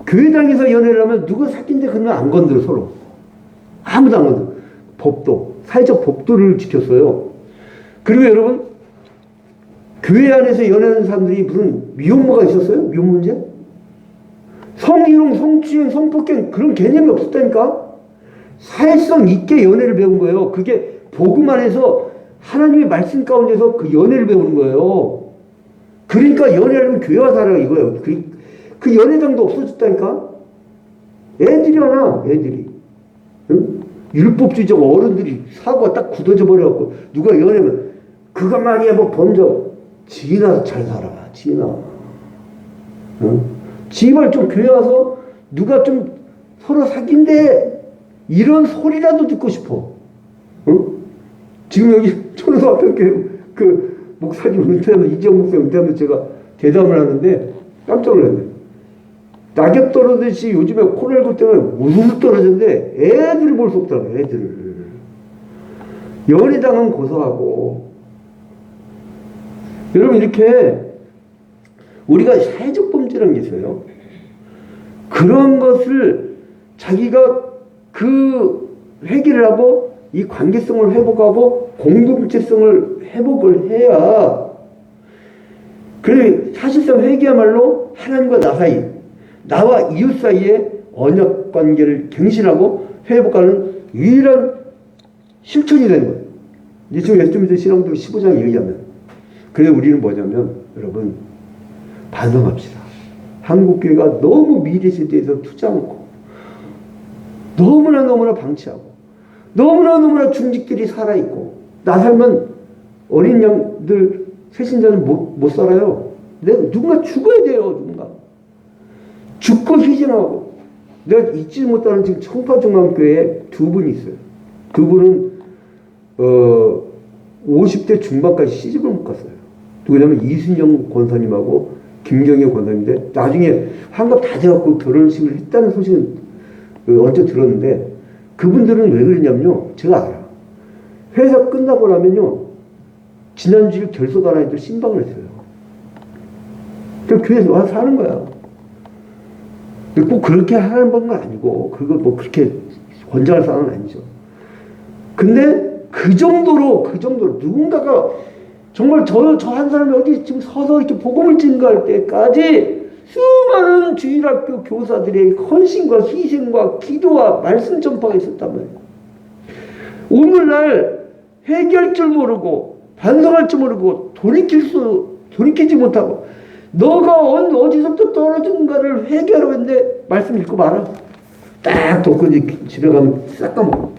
교회당에서 연애를 하면 누가 사귄대 그러면 안 건드려 서로. 아무도 안 건드려. 법도 사회적 법도를 지켰어요. 그리고 여러분 교회 안에서 연애하는 사람들이 무슨 미혼모가 있었어요? 미혼 문제? 성희롱, 성추행, 성폭행 그런 개념이 없었다니까. 사회성 있게 연애를 배운 거예요. 그게 복음 안에서 하나님의 말씀 가운데서 그 연애를 배우는 거예요. 그러니까 연애하려면 교회 와서 하라 이거예요. 그 연애장도 없어졌다니까. 애들이 하나 애들이. 응? 율법주의적 어른들이 사고가 딱 굳어져 버려갖고 누가 연애면 그거 말이야 뭐 범죄. 지나 잘 살아. 지나. 응? 제발 좀 교회 와서 누가 좀 서로 사귄대 이런 소리라도 듣고 싶어. 응? 지금 여기 천호도 앞에 그 목사님 은퇴하면 이재용 목사님 은퇴하면 제가 대담을 하는데 깜짝 놀랐네. 낙엽 떨어지듯이 요즘에 코로나19 때문에 우수수 떨어졌는데 애들을 볼 수 없더라고요. 애들을. 연애당은 고소하고. 여러분 이렇게 우리가 사회적 범죄라는 게 있어요. 그런 것을 자기가 그 회개를 하고 이 관계성을 회복하고 공동체성을 회복을 해야 그래 사실상 회개야말로 하나님과 나 사이 나와 이웃 사이의 언약 관계를 갱신하고 회복하는 유일한 실천이 되는 거예요. 예수 예수님의 신앙도 15장에 의하면. 그래서 우리는 뭐냐면 여러분 반성합시다. 한국교회가 너무 미래 세대에서 투자 않고 너무나 방치하고 너무나 중직들이 살아있고 나 살면 어린 양들 새신자는 못 살아요. 누군가 죽어야 돼요. 누군가 죽고 희생하고. 내가 잊지 못하는 지금 청파중앙교회에 두 분이 있어요. 두 분은 50대 중반까지 시집을 못 갔어요. 누구냐면 이순영 권사님하고 김경혜 권사님인데 나중에 환갑 다 돼갖고 결혼식을 했다는 소식은 언제 들었는데 그분들은 왜 그러냐면요. 제가 알아. 회사 끝나고 나면요. 지난주에 결석 안 하니까 신방을 했어요. 그러니까 교회에서 와서 사는 거야. 꼭 그렇게 하는 건 아니고 그거 뭐 그렇게 권장할 사람은 아니죠. 근데 그 정도로 누군가가 정말 저 한 사람이 어디 지금 서서 이렇게 복음을 증거할 때까지 수많은 주일학교 교사들의 헌신과 희생과 기도와 말씀 전파가 있었단 말이에요. 오늘날 회개할 줄 모르고 반성할 줄 모르고 돌이키지 못하고 너가 어디서부터 떨어진가를 회개하러 했는데 말씀 읽고 말아. 딱 덮고 이제 집에 가면 싹 까먹어.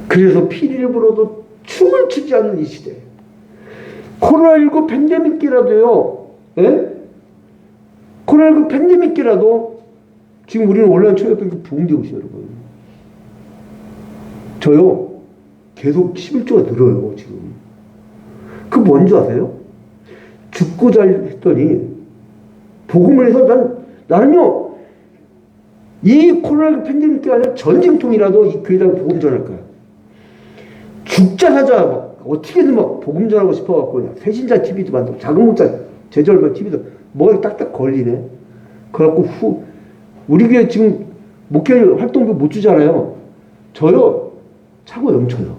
그래서 피리를 불어도 춤을 추지 않는 이 시대. 코로나19 팬데믹기라도요, 예? 코로나19 팬데믹기라도 지금 우리는 온라인 초대교육 부흥되고 있어요, 여러분. 저요, 계속 11조가 늘어요, 지금. 그 뭔지 아세요? 죽고자 했더니, 복음을 해서 나는요, 이 코로나19 팬데믹이 아니라 전쟁통이라도 이 교회당 복음 전할 거야. 죽자 하자, 막, 어떻게든 막 복음 전하고 싶어갖고, 그냥 새신자 TV도 만들고, 작은 목자 제절반 TV도 뭐가 딱딱 걸리네. 그래갖고 우리 교회 지금 목회 활동비 못 주잖아요. 저요, 차고 넘쳐요.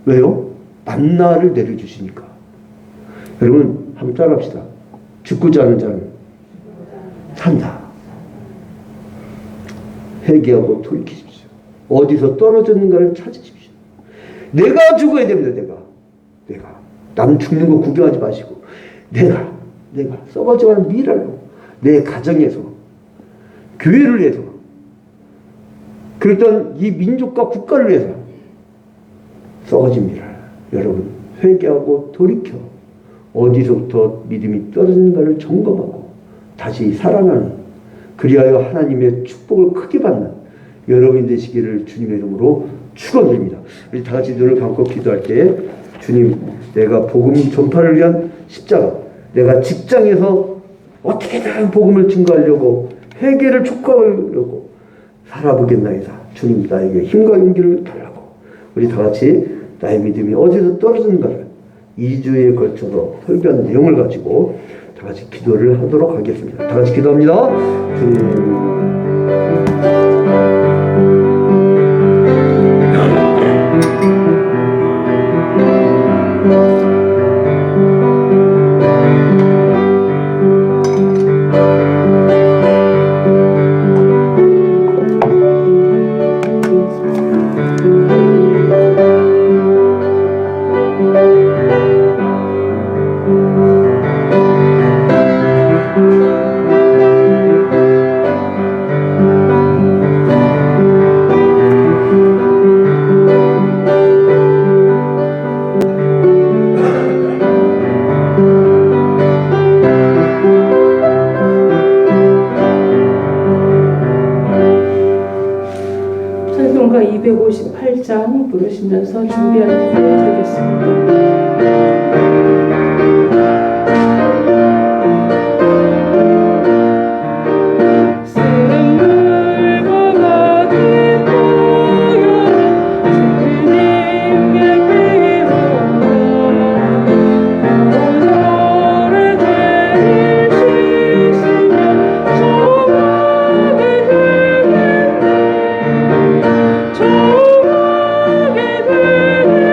왜요? 만나를 내려주시니까. 여러분, 한번 따라합시다. 죽고자 하는 자는 산다. 회개하고 돌이키십시오. 어디서 떨어졌는가를 찾으십시오. 내가 죽어야 됩니다. 내가 남 죽는 거 구경하지 마시고 내가 썩어져가는 미랄로 내 가정에서 교회를 위해서 그랬던 이 민족과 국가를 위해서 썩어진 미랄. 여러분, 회개하고 돌이켜 어디서부터 믿음이 떨어지는가를 점검하고 다시 살아나는, 그리하여 하나님의 축복을 크게 받는 여러분이 되시기를 주님의 이름으로 축원드립니다. 우리 다 같이 눈을 감고 기도할 때, 주님, 내가 복음 전파를 위한 십자가, 내가 직장에서 어떻게든 복음을 증거하려고, 회개를 촉구하려고 살아보겠나이다. 주님, 나에게 힘과 용기를 달라고. 우리 다 같이 나의 믿음이 어디서 떨어지는가를 2주에 걸쳐서 설교한 내용을 가지고 다 같이 기도를 하도록 하겠습니다. 다 같이 기도합니다. 주님. 찬송가 258장 부르시면서 준비할 때 드리겠습니다. 정하게 되네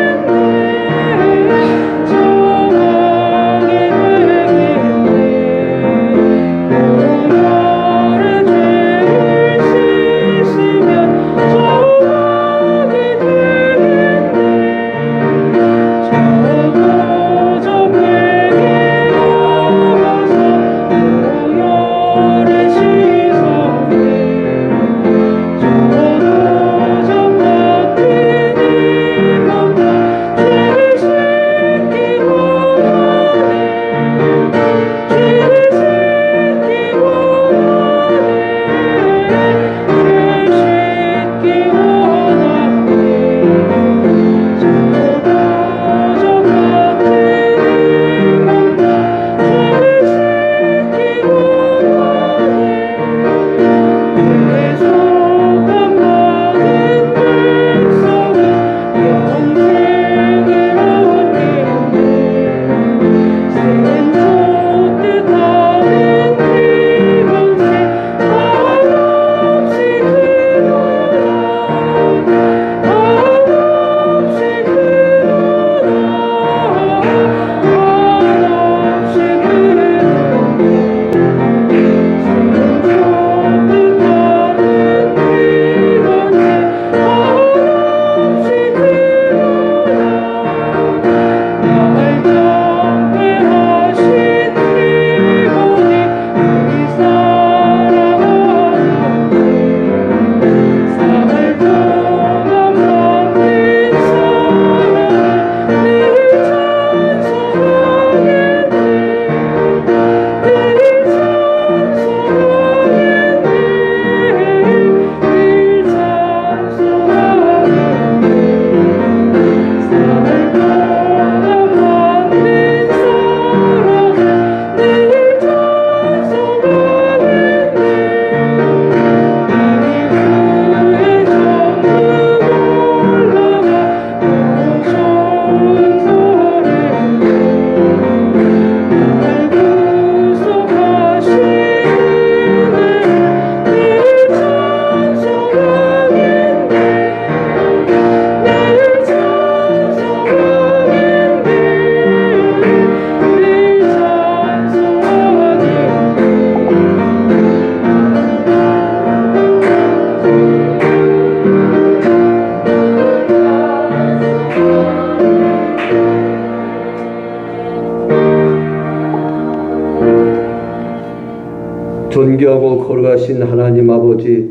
존귀하고 거룩하신 하나님 아버지,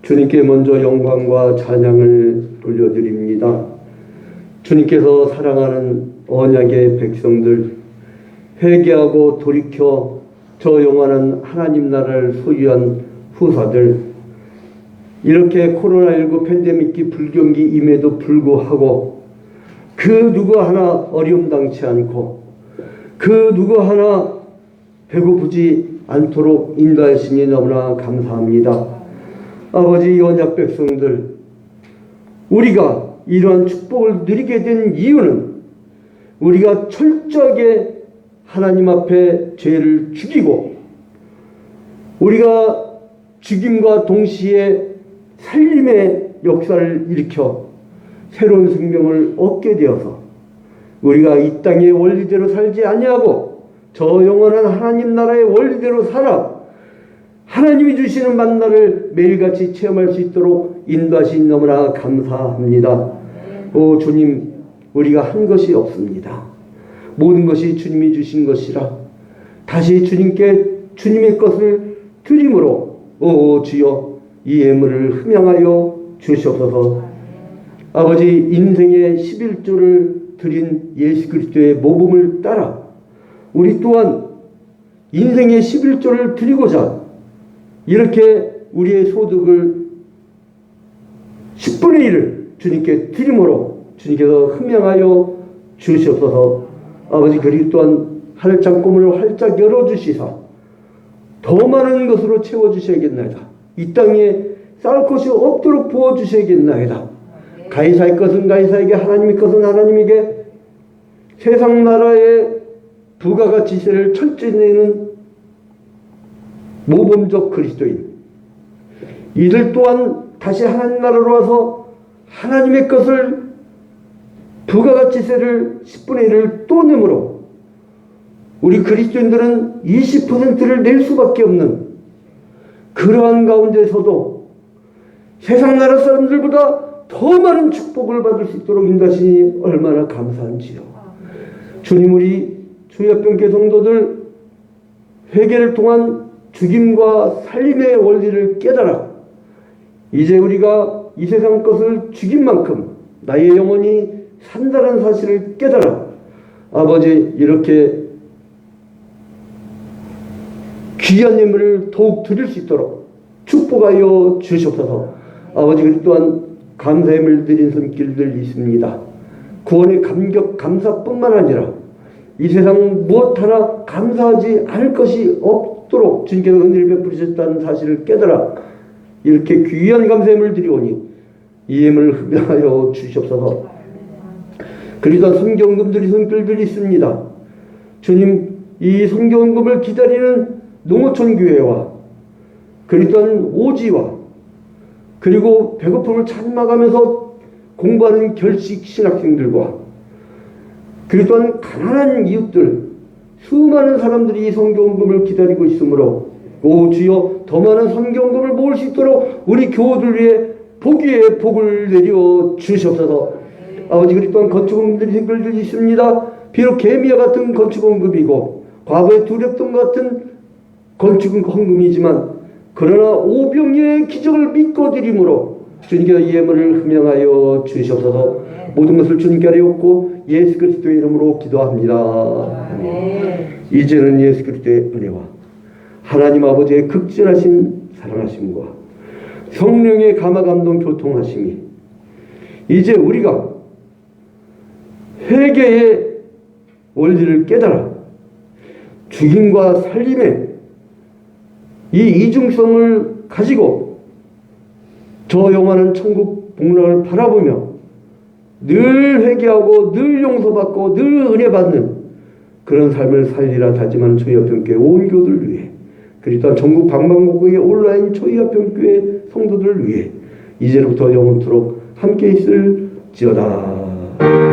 주님께 먼저 영광과 찬양을 돌려드립니다. 주님께서 사랑하는 언약의 백성들, 회개하고 돌이켜 저 영원한 하나님 나라를 소유한 후사들, 이렇게 코로나19 팬데믹이 불경기 임에도 불구하고 그 누구 하나 어려움 당치 않고 그 누구 하나 배고프지 않도록 인도하시니 너무나 감사합니다. 아버지, 이 언약 백성들, 우리가 이러한 축복을 누리게 된 이유는 우리가 철저하게 하나님 앞에 죄를 죽이고 우리가 죽임과 동시에 살림의 역사를 일으켜 새로운 생명을 얻게 되어서 우리가 이 땅의 원리대로 살지 아니하고 저 영원한 하나님 나라의 원리대로 살아 하나님이 주시는 만나를 매일같이 체험할 수 있도록 인도하신 너무나 감사합니다. 오 주님, 우리가 한 것이 없습니다. 모든 것이 주님이 주신 것이라 다시 주님께 주님의 것을 드림으로 오 주여 이 예물을 흠양하여 주시옵소서. 아버지, 인생의 11조를 드린 예수 그리스도의 모범을 따라 우리 또한 인생의 11조를 드리고자 이렇게 우리의 소득을 10분의 1을 주님께 드림으로 주님께서 흠양하여 주시옵소서. 아버지, 그리고 또한 활짝 꿈을 활짝 열어주시사 더 많은 것으로 채워주셔야겠나이다. 이 땅에 쌓을 것이 없도록 부어주셔야겠나이다. 가이사의 것은 가이사에게, 하나님의 것은 하나님에게, 세상 나라의 부가가치세를 철저히 내는 모범적 그리스도인, 이들 또한 다시 하나님 나라로 와서 하나님의 것을 부가가치세를 10분의 1을 또 내므로 우리 그리스도인들은 20%를 낼 수밖에 없는 그러한 가운데서도 세상 나라 사람들보다 더 많은 축복을 받을 수 있도록 인도하시니 얼마나 감사한지요. 주님, 우리 주야병교 성도들 회개를 통한 죽임과 살림의 원리를 깨달아 이제 우리가 이 세상 것을 죽인 만큼 나의 영혼이 산다는 사실을 깨달아 아버지, 이렇게 귀한 예물을 더욱 드릴 수 있도록 축복하여 주시옵소서. 아버지, 그리고 또한 감사의 예물 드린 손길들 있습니다. 구원의 감격, 감사뿐만 아니라 이 세상 무엇 하나 감사하지 않을 것이 없도록 주님께서 은혜를 베푸셨다는 사실을 깨달아 이렇게 귀한 감사의 예물을 드리오니 이 예물을 흠양하여 주시옵소서. 그리고 성경금 드린 손길들이 있습니다. 주님, 이 성경금을 기다리는 농어촌 교회와 그리고 또한 오지와 그리고 배고픔을 참아가면서 공부하는 결식 신학생들과 그리고 또한 가난한 이웃들, 수많은 사람들이 이 성경금을 기다리고 있으므로 오 주여, 더 많은 성경금을 모을 수 있도록 우리 교우들 위해 복 위에 복을 내려 주시옵소서. 아버지, 그리고 또한 건축원들이 생글들이 있습니다. 비록 개미와 같은 건축원금이고 과거에 두렵던 같은 건축은 헌금이지만 그러나 오병이의 기적을 믿고 드림으로 주님께서 이 예물을 흠양하여 주시옵소서. 모든 것을 주님께 하옵고 예수 그리스도의 이름으로 기도합니다. 이제는 예수 그리스도의 은혜와 하나님 아버지의 극진하신 사랑하심과 성령의 감화감동 교통하심이 이제 우리가 회개의 원리를 깨달아 죽임과 살림의 이 이중성을 가지고 저 영원한 천국 복락을 바라보며 늘 회개하고 늘 용서받고 늘 은혜 받는 그런 삶을 살리라 다짐하는 초이화평교회 온 교들 위해 그리고 또한 전국 방방곡곡의 온라인 초이화평교회 성도들을 위해 이제로부터 영원토록 함께 있을지어다.